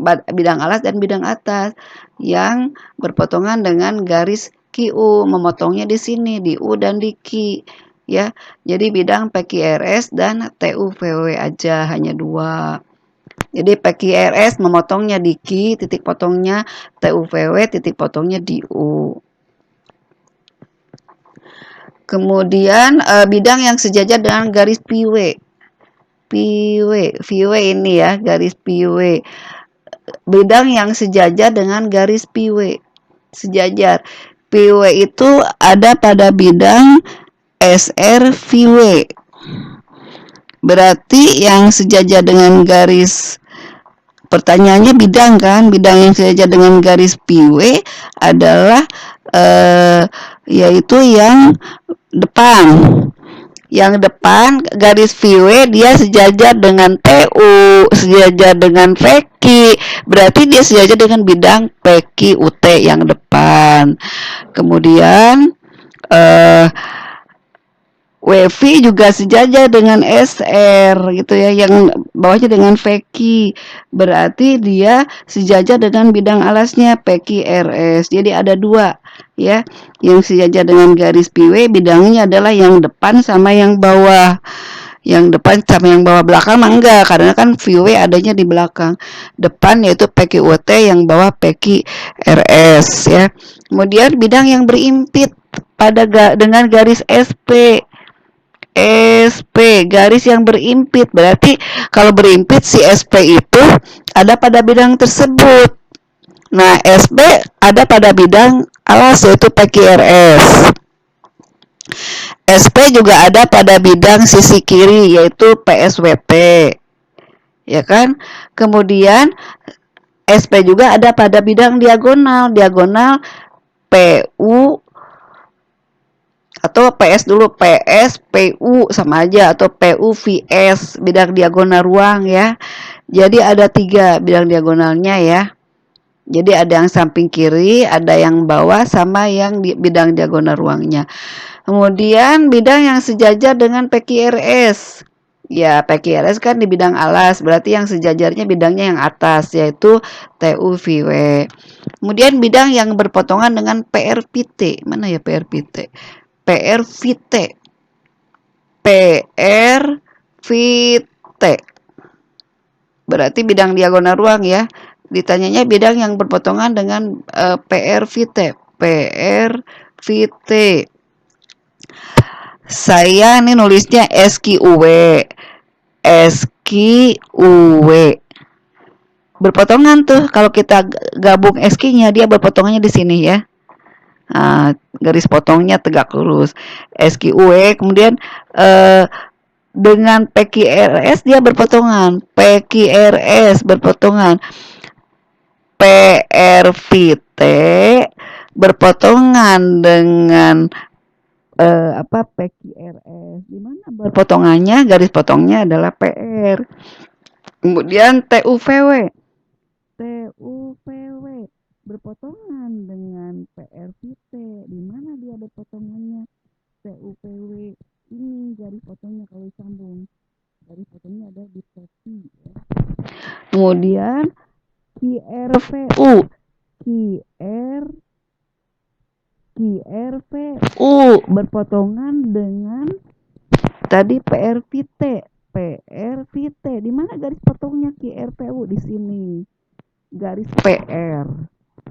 alas dan bidang atas yang berpotongan dengan garis QU, memotongnya di sini di U dan di Q ya. Jadi bidang PQRS dan TUVW aja, hanya 2. Jadi PQRS memotongnya di Q, titik potongnya, TUVW titik potongnya di U. Kemudian bidang yang sejajar dengan garis PW. PW ini ya, garis PW. Bidang yang sejajar dengan garis PW. Sejajar. PW itu ada pada bidang SR VW. Berarti yang sejajar dengan garis, pertanyaannya bidang kan, bidang yang sejajar dengan garis PW adalah yaitu yang depan. Yang depan garis VW dia sejajar dengan TU, sejajar dengan VQ, berarti dia sejajar dengan bidang PQ UT yang depan. Kemudian WV juga sejajar dengan SR gitu ya, yang bawahnya dengan VQ, berarti dia sejajar dengan bidang alasnya PQRS. Jadi ada 2 ya, yang sejajar dengan garis PW bidangnya adalah yang depan sama yang bawah. Yang depan sama yang bawah, belakang mah enggak, karena kan VW adanya di belakang. Depan yaitu PQUT, yang bawah PQRS ya. Kemudian bidang yang berimpit dengan garis SP. Garis yang berimpit, berarti kalau berimpit si SP itu ada pada bidang tersebut. Nah, SB ada pada bidang alas yaitu PQRS. SP juga ada pada bidang sisi kiri yaitu PSWT. Ya kan? Kemudian SP juga ada pada bidang diagonal, PU atau PS dulu, PS PU sama aja, atau PU VS, bidang diagonal ruang ya. Jadi ada 3 bidang diagonalnya ya. Jadi ada yang samping kiri, ada yang bawah, sama yang bidang diagonal ruangnya. Kemudian bidang yang sejajar dengan PQRS. Ya, PQRS kan di bidang alas, berarti yang sejajarnya bidangnya yang atas, yaitu TUVW. Kemudian bidang yang berpotongan dengan PRVT. Mana ya PRVT? PRVT. PRVT. Berarti bidang diagonal ruang ya. Ditanyanya bidang yang berpotongan dengan PRVT. PRVT. Saya nih nulisnya SQW. SQW. Berpotongan tuh kalau kita gabung SQ-nya dia berpotongannya di sini ya. Nah, garis potongnya tegak lurus. SQW kemudian dengan PQRS dia berpotongan. PQRS berpotongan. PRVT berpotongan dengan PQRS. Di mana berpotongannya? Garis potongnya adalah PR. Kemudian TUVW. TUVW berpotongan dengan PRVT. Di mana dia berpotongannya? TUVW ini garis potongnya kalau disambung. Garis potongnya ada di tepi ya. Kemudian QRVU. QRVU berpotongan dengan tadi PRVT. PRVT. Di mana garis potongnya QRVU? Di sini. Garis PR.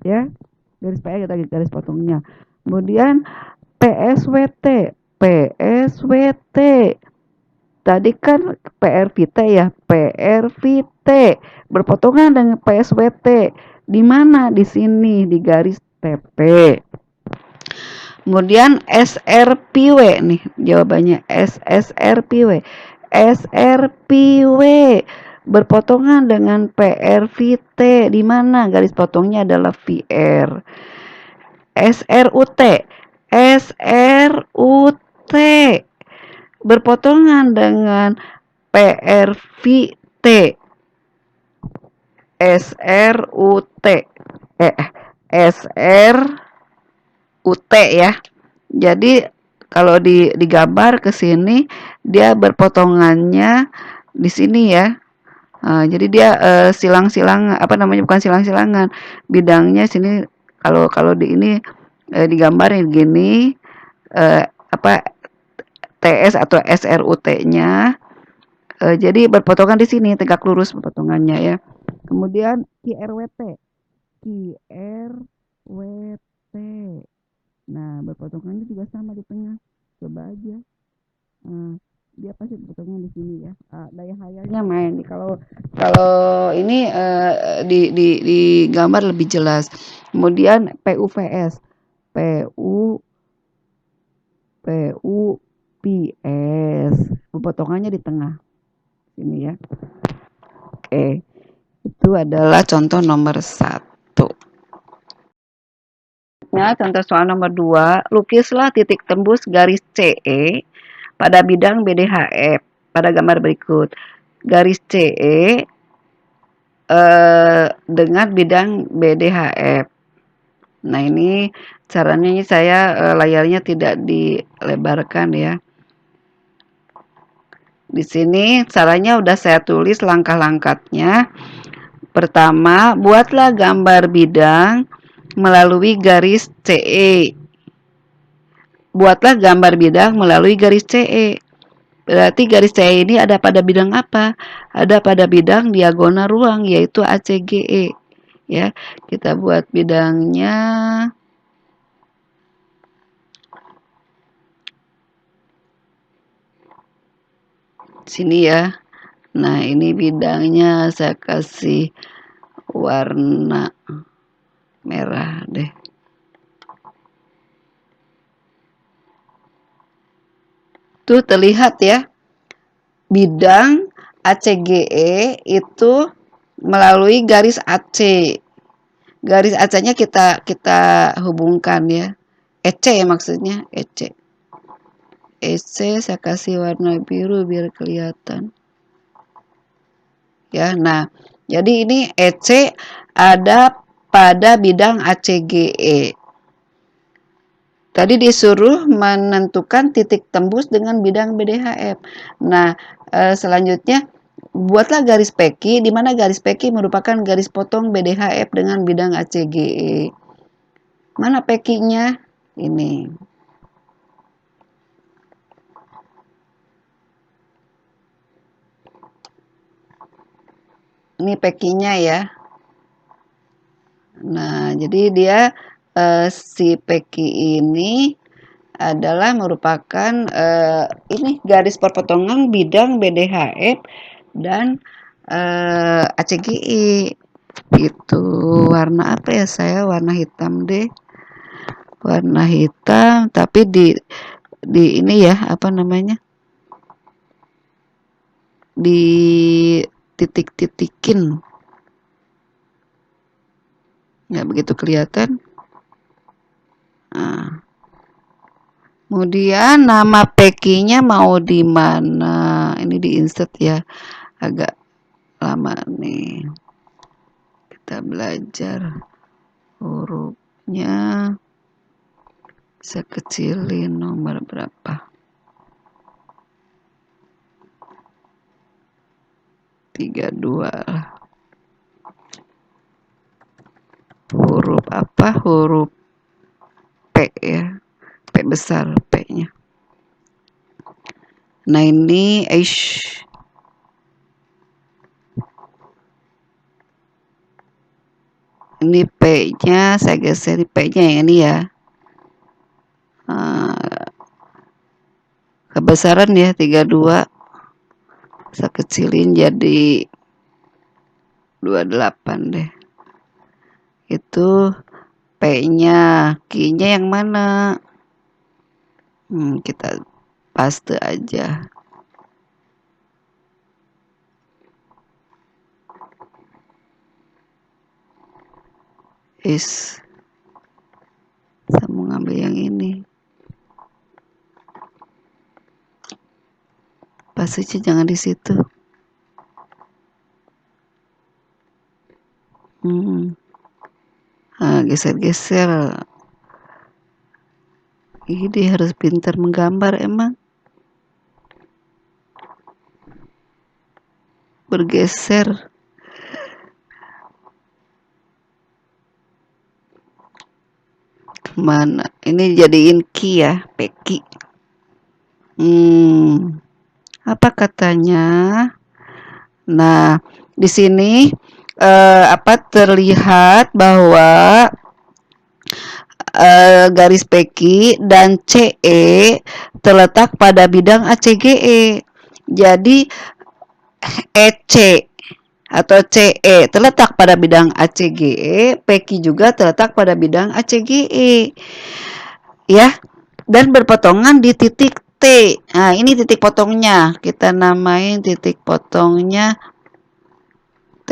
Ya. Garis PR kita garis potongnya. Kemudian PSWT. PSWT. Tadi kan PRVT ya. PRVT berpotongan dengan PSWT. Di mana? Di sini di garis TP. Kemudian SRPW nih jawabannya SSRPW. SRPW berpotongan dengan PRVT. Di mana garis potongnya adalah VR. SRUT. SRUT berpotongan dengan PRVT. SRUT. SRUT ya. Jadi kalau digambar ke sini dia berpotongannya di sini ya. Jadi dia silang-silang bukan silang-silangan. Bidangnya sini kalau di ini digambarin gini TS atau SRUT-nya. Jadi berpotongan di sini tegak lurus potongannya ya. Kemudian QRWT. QRWT. Nah, berpotongannya juga sama di tengah. Coba aja. Dia pasti berpotongan di sini ya. Daya hayalnya main. Kalau ini di gambar lebih jelas. Kemudian PUVS. PUPS. Potongannya di tengah. Sini ya. Oke. Itu adalah contoh nomor 1. Nah, contoh soal nomor 2. Lukislah titik tembus garis CE pada bidang BDHF pada gambar berikut. Garis CE dengan bidang BDHF. Nah, ini caranya saya layarnya tidak dilebarkan ya. Di sini caranya udah saya tulis langkah-langkahnya. Pertama, buatlah gambar bidang melalui garis CE. Buatlah gambar bidang melalui garis CE. Berarti garis CE ini ada pada bidang apa? Ada pada bidang diagonal ruang, yaitu ACGE. Ya, kita buat bidangnya. Sini ya. Nah, ini bidangnya saya kasih warna merah deh. Tuh terlihat ya. Bidang ACGE itu melalui garis AC. Garis AC-nya kita hubungkan ya. EC ya maksudnya, EC. EC saya kasih warna biru biar kelihatan. Ya, nah, jadi ini EC ada pada bidang ACGE. Tadi disuruh menentukan titik tembus dengan bidang BDHF. Nah, selanjutnya buatlah garis peki, di mana garis peki merupakan garis potong BDHF dengan bidang ACGE. Mana pekinya? Ini. Ini pekinya ya. Nah, jadi dia si peki ini adalah merupakan ini garis perpotongan bidang BDHF dan ACGI. Itu warna apa ya, saya warna hitam deh, warna hitam tapi di ini ya, apa namanya, di titik-titikin, nggak begitu kelihatan. Nah, kemudian nama pekinya mau di mana? Ini di insert ya, agak lama nih. Kita belajar hurufnya, saya kecilin nomor berapa? 32 lah. Huruf apa? Huruf P ya. P besar P-nya. Nah, ini ini P-nya saya geser, P-nya yang ini ya. Kebesaran ya 32. Saya kecilin jadi 28 deh. Itu P-nya, Q-nya yang mana? Kita paste aja. Saya mau ngambil yang ini. Pastenya jangan di situ. Nah, geser-geser. Ini harus pintar menggambar emang. Bergeser. Mana? Ini jadiin ki ya, peki. Apa katanya? Nah, di sini terlihat bahwa garis peki dan CE terletak pada bidang ACGE. Jadi EC atau CE terletak pada bidang ACGE, peki juga terletak pada bidang ACGE. Ya, dan berpotongan di titik T. Nah, ini titik potongnya. Kita namain titik potongnya T.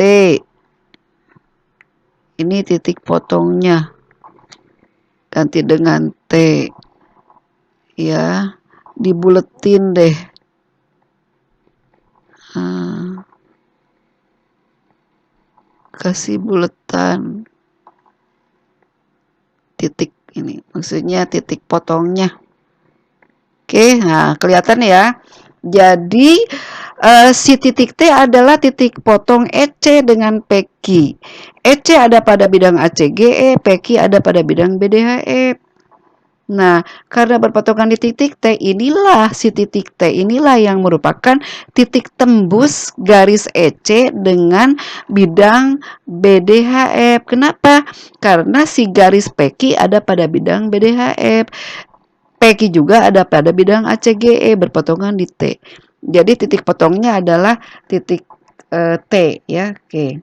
Ini titik potongnya. Ganti dengan T. Ya, dibuletin deh. Kasih buletan. Titik ini, maksudnya titik potongnya. Oke, nah kelihatan ya. Jadi si titik T adalah titik potong EC dengan peki. EC ada pada bidang ACGE, peki ada pada bidang BDHF. Nah, karena berpotongan di titik T inilah, si titik T inilah yang merupakan titik tembus garis EC dengan bidang BDHF. Kenapa? Karena si garis peki ada pada bidang BDHF. Peki juga ada pada bidang ACGE berpotongan di T. Jadi titik potongnya adalah titik T ya. Oke.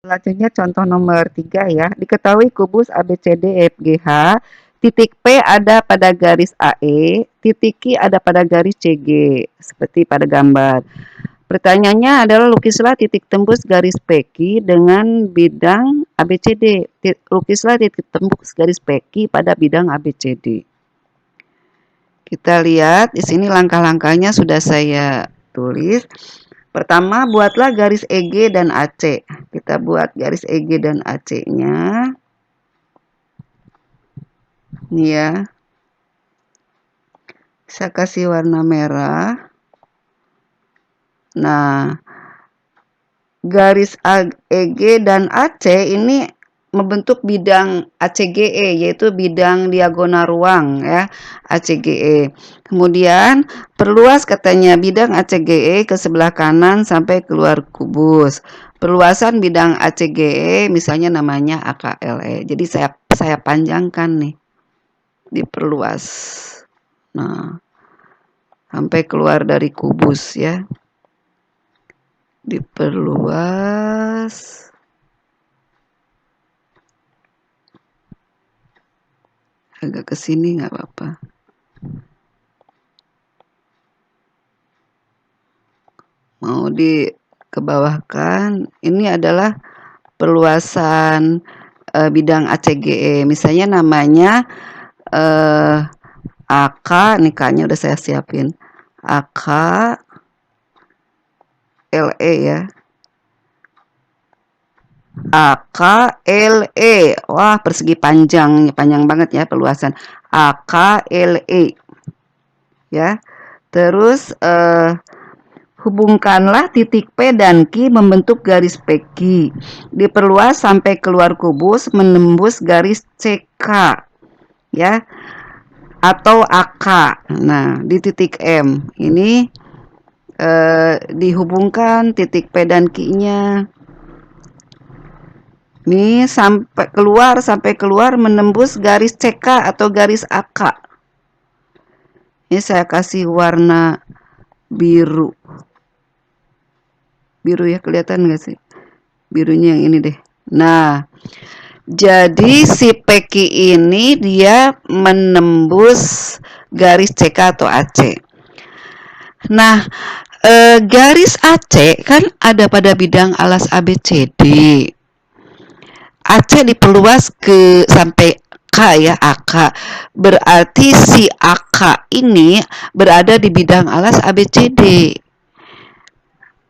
Selanjutnya contoh nomor 3 ya. Diketahui kubus ABCDEFGH, titik P ada pada garis AE, titik Q ada pada garis CG, seperti pada gambar. Pertanyaannya adalah lukislah titik tembus garis PQ dengan bidang ABCD. Lukislah titik tembus garis PQ pada bidang ABCD. Kita lihat di sini langkah-langkahnya sudah saya tulis. Pertama, buatlah garis EG dan AC. Kita buat garis EG dan AC-nya. Nih ya, saya kasih warna merah. Nah, garis EG dan AC ini membentuk bidang ACGE, yaitu bidang diagonal ruang ya, ACGE. Kemudian perluas katanya bidang ACGE ke sebelah kanan sampai keluar kubus. Perluasan bidang ACGE misalnya namanya AKLE. Jadi saya panjangkan nih, diperluas. Nah, sampai keluar dari kubus ya. Diperluas. Agak ke sini nggak apa-apa. Mau dikebawahkan, ini adalah perluasan bidang ACGE. Misalnya namanya AK, nih K-nya udah saya siapin. AK LE ya. AKLE. Wah, persegi panjang banget ya perluasan. AKLE. Ya. Terus hubungkanlah titik P dan Q membentuk garis PQ. Diperluas sampai keluar kubus menembus garis CK. Ya. Atau AK. Nah, di titik M ini dihubungkan titik P dan Q-nya. Nih sampai keluar menembus garis CK atau garis AK. Ini saya kasih warna biru. Biru ya, kelihatan nggak sih? Birunya yang ini deh. Nah, jadi si PQ ini dia menembus garis CK atau AC. Nah, garis AC kan ada pada bidang alas ABCD. AC diperluas ke sampai K ya, AK. Berarti si AK ini berada di bidang alas ABCD.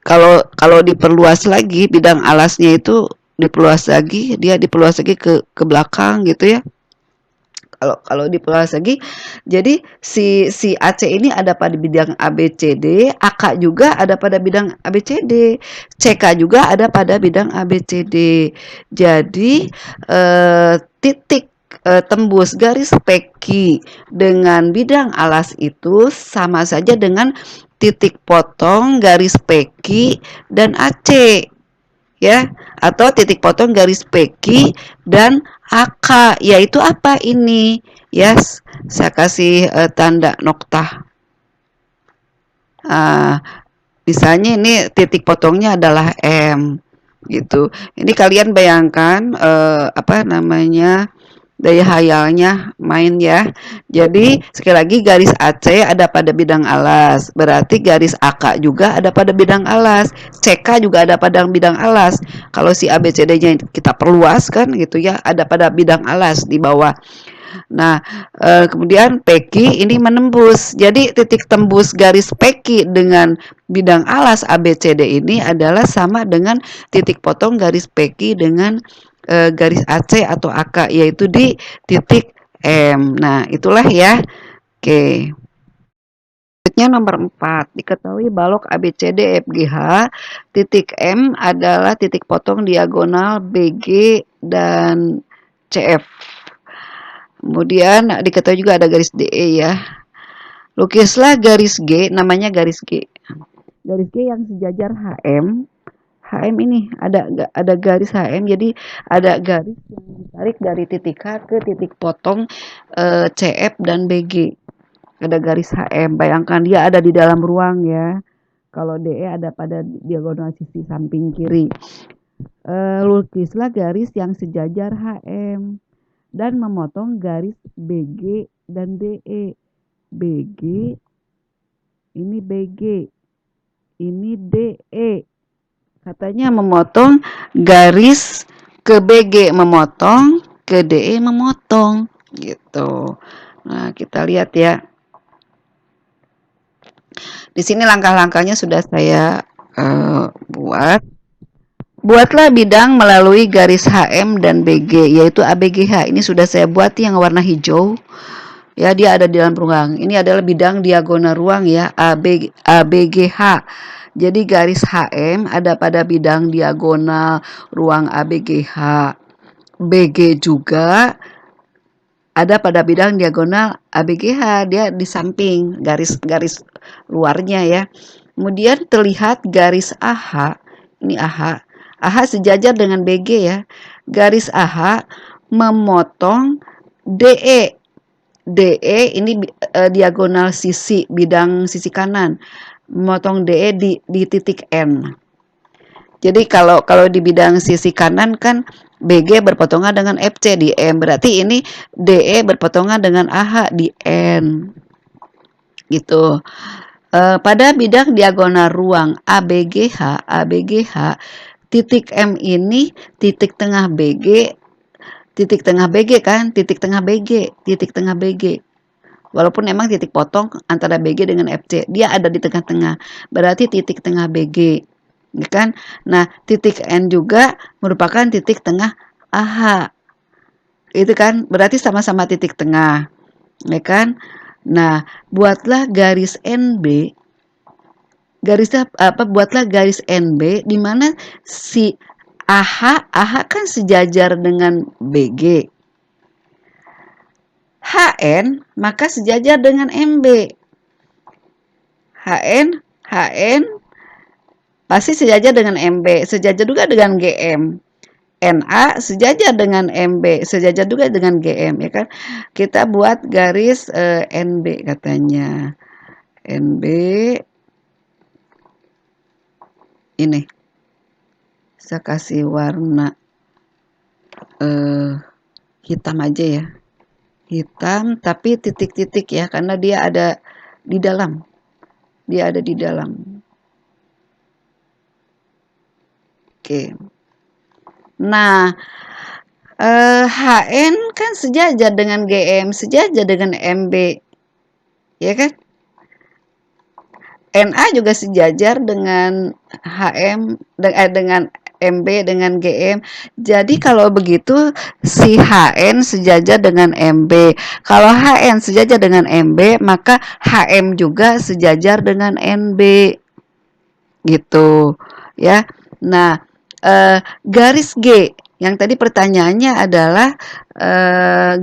Kalau diperluas lagi bidang alasnya itu diperluas lagi, dia diperluas lagi ke belakang gitu ya. Kalau diperluas lagi, jadi si AC ini ada pada bidang ABCD, AK juga ada pada bidang ABCD, CK juga ada pada bidang ABCD. Jadi titik tembus garis PQ dengan bidang alas itu sama saja dengan titik potong garis PQ dan AC ya, atau titik potong garis PQ dan AK, yaitu apa ini? Yes, saya kasih tanda noktah. Misalnya ini titik potongnya adalah M gitu. Ini kalian bayangkan apa namanya, daya hayalnya main ya. Jadi sekali lagi garis AC ada pada bidang alas, berarti garis AK juga ada pada bidang alas, CK juga ada pada bidang alas. Kalau si ABCD-nya kita perluas kan gitu ya, ada pada bidang alas di bawah. Nah, kemudian PQ ini menembus. Jadi titik tembus garis PQ dengan bidang alas ABCD ini adalah sama dengan titik potong garis PQ dengan garis AC atau AK, yaitu di titik M. Nah, itulah ya. Oke. Selanjutnya nomor 4. Diketahui balok ABCD FGH, titik M adalah titik potong diagonal BG dan CF. Kemudian diketahui juga ada garis DE ya. Lukislah garis G, namanya garis G. Garis G yang sejajar HM. HM ini ada garis HM, jadi ada garis yang ditarik dari titik H ke titik potong CF dan BG. Ada garis HM, bayangkan dia ada di dalam ruang ya. Kalau DE ada pada diagonal sisi samping kiri. Lukislah garis yang sejajar HM dan memotong garis BG dan DE. BG, ini BG, ini DE. Katanya memotong garis ke BG memotong, ke DE memotong gitu. Nah, kita lihat ya. Di sini langkah-langkahnya sudah saya buat. Buatlah bidang melalui garis HM dan BG, yaitu ABGH. Ini sudah saya buat yang warna hijau. Ya, dia ada di dalam ruang. Ini adalah bidang diagonal ruang ya, ABGH. Jadi garis HM ada pada bidang diagonal ruang ABGH. BG juga ada pada bidang diagonal ABGH, dia di samping garis-garis luarnya ya. Kemudian terlihat garis AH, ini AH. AH sejajar dengan BG ya. Garis AH memotong DE. DE ini diagonal sisi bidang sisi kanan. Memotong DE di titik N. Jadi kalau di bidang sisi kanan kan BG berpotongan dengan FC di M. Berarti ini DE berpotongan dengan AH di N. Gitu. Pada bidang diagonal ruang ABGH, titik M ini titik tengah BG, titik tengah BG kan, titik tengah BG. Walaupun emang titik potong antara BG dengan FC, dia ada di tengah-tengah. Berarti titik tengah BG, ya kan? Nah, titik N juga merupakan titik tengah AH. Itu kan berarti sama-sama titik tengah, ya kan? Nah, buatlah garis NB. Buatlah garis NB di mana si AH kan sejajar dengan BG. HN maka sejajar dengan MB. HN pasti sejajar dengan MB, sejajar juga dengan GM. NA sejajar dengan MB, sejajar juga dengan GM, ya kan? Kita buat garis NB katanya. NB ini. Saya kasih warna hitam aja ya. Hitam tapi titik-titik ya, karena dia ada di dalam. Dia ada di dalam. Oke. Nah, HN kan sejajar dengan GM, sejajar dengan MB, ya kan? NA juga sejajar dengan HM, dengan MB, dengan GM. Jadi kalau begitu si HN sejajar dengan MB. Kalau HN sejajar dengan MB, maka HM juga sejajar dengan NB. Gitu, ya. Nah, garis G yang tadi pertanyaannya adalah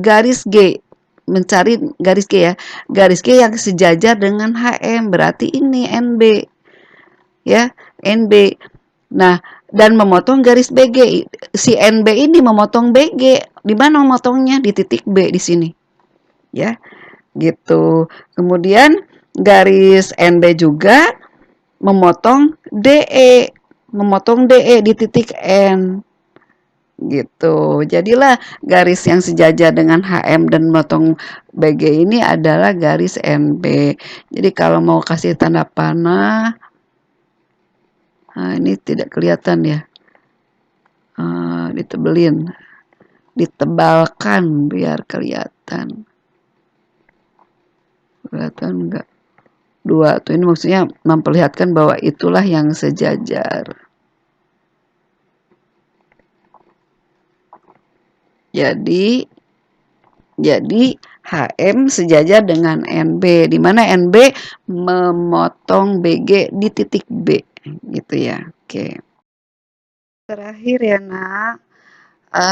garis G, mencari garis G ya, garis G yang sejajar dengan HM, berarti ini NB ya, NB. Nah, dan memotong garis BG, si NB ini memotong BG, di mana memotongnya? Di titik B di sini ya, gitu. Kemudian garis NB juga memotong DE di titik N, gitu. Jadilah garis yang sejajar dengan HM dan memotong BG ini adalah garis NB. Jadi kalau mau kasih tanda panah, nah ini tidak kelihatan ya, ditebelin, ditebalkan biar kelihatan. Kelihatan enggak? Dua tuh, ini maksudnya memperlihatkan bahwa itulah yang sejajar. Jadi HM sejajar dengan NB, di mana NB memotong BG di titik B, gitu ya. Oke. Terakhir ya nak,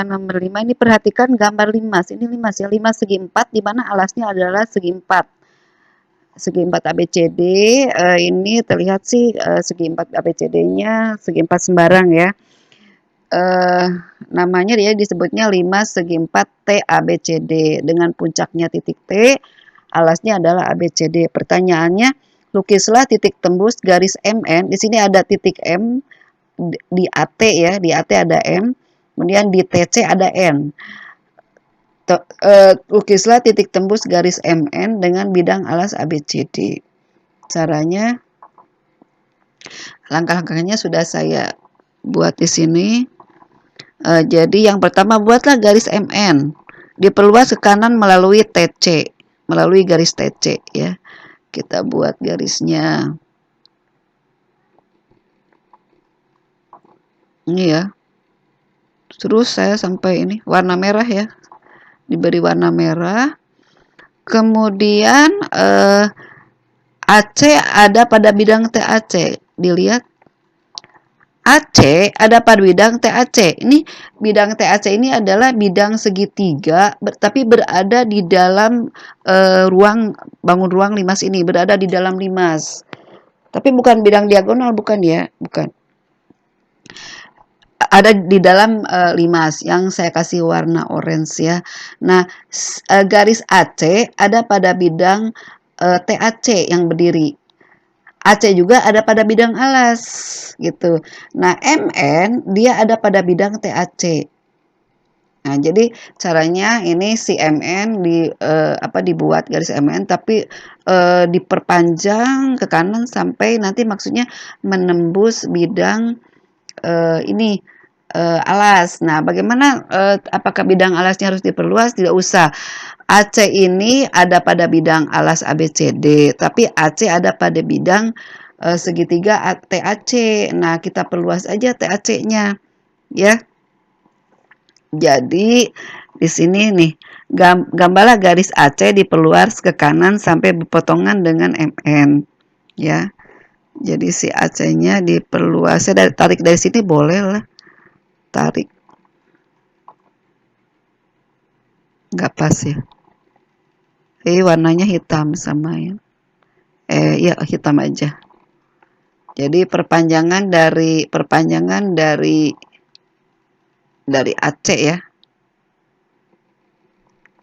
nomor 5 ini perhatikan gambar limas. Ini limas ya, limas segi 4 di mana alasnya adalah segi 4. Segi 4 ABCD, ini terlihat sih segi 4 ABCD-nya segi 4 sembarang ya. Namanya dia disebutnya limas segi 4 T ABCD dengan puncaknya titik T, alasnya adalah ABCD. Pertanyaannya, lukislah titik tembus garis MN. Di sini ada titik M di AT ya, di AT ada M, kemudian di TC ada N. Lukislah titik tembus garis MN dengan bidang alas ABCD. Caranya, langkah-langkahnya sudah saya buat di sini. Jadi yang pertama, buatlah garis MN, diperluas ke kanan melalui TC, melalui garis TC ya. Kita buat garisnya. Ini ya. Terus saya sampai ini warna merah ya. Diberi warna merah. Kemudian AC ada pada bidang TAC. Dilihat AC ada pada bidang TAC. Ini bidang TAC ini adalah bidang segitiga, tapi berada di dalam ruang bangun ruang limas ini, berada di dalam limas. Tapi bukan bidang diagonal, bukan ya, bukan. Ada di dalam limas yang saya kasih warna orange ya. Nah, garis AC ada pada bidang TAC yang berdiri. AC juga ada pada bidang alas gitu. Nah, MN dia ada pada bidang TAC. Nah, jadi caranya ini si MN dibuat garis MN tapi diperpanjang ke kanan sampai nanti maksudnya menembus bidang ini alas. Nah, bagaimana apakah bidang alasnya harus diperluas? Tidak usah. AC ini ada pada bidang alas ABCD, tapi AC ada pada bidang segitiga TAC. Nah, kita perluas aja TAC-nya, ya. Jadi di sini nih gambarlah garis AC diperluas ke kanan sampai berpotongan dengan MN, ya. Jadi si AC-nya diperluas. Saya tarik dari sini boleh lah, tarik. Nggak pas ya. Warnanya hitam sama ya. Ya hitam aja. Jadi perpanjangan dari AC ya.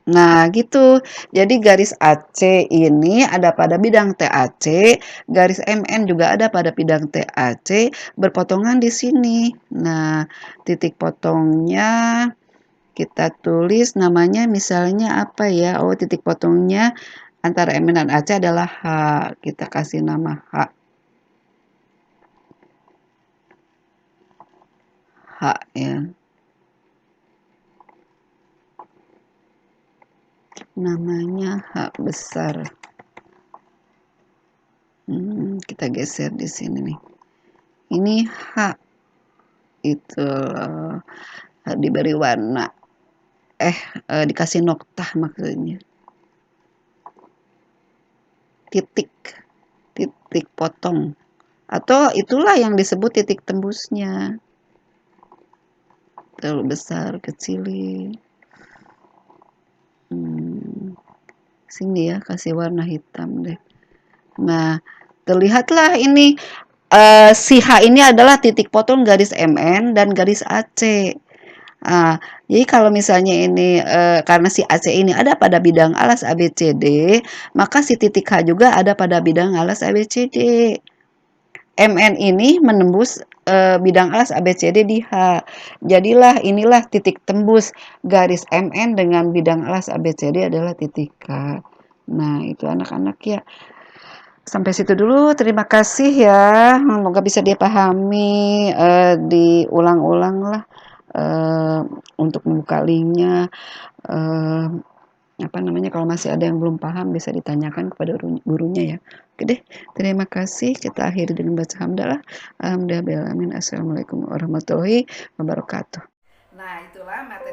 Nah, gitu. Jadi garis AC ini ada pada bidang TAC, garis MN juga ada pada bidang TAC, berpotongan di sini. Nah, titik potongnya kita tulis namanya misalnya apa ya? Oh, titik potongnya antara MN dan AC adalah H. Kita kasih nama H. H ya. Namanya H besar. Kita geser di sini nih. Ini H itu diberi warna dikasih noktah maksudnya. Titik potong. Atau itulah yang disebut titik tembusnya. Terlalu besar, kecilin. Sini ya, kasih warna hitam deh. Nah, terlihatlah ini si H ini adalah titik potong garis MN dan garis AC. Jadi kalau misalnya ini karena si AC ini ada pada bidang alas ABCD, maka si titik H juga ada pada bidang alas ABCD. MN ini menembus bidang alas ABCD di H. Jadilah inilah titik tembus garis MN dengan bidang alas ABCD adalah titik K. Nah, itu anak-anak ya. Sampai situ dulu, terima kasih ya. Semoga bisa dipahami, diulang-ulang lah untuk membuka linknya. Kalau masih ada yang belum paham bisa ditanyakan kepada gurunya ya. Oke deh, terima kasih. Kita akhiri dengan baca hamdalah. Alhamdulillah. Assalamualaikum warahmatullahi wabarakatuh. Nah, itulah materi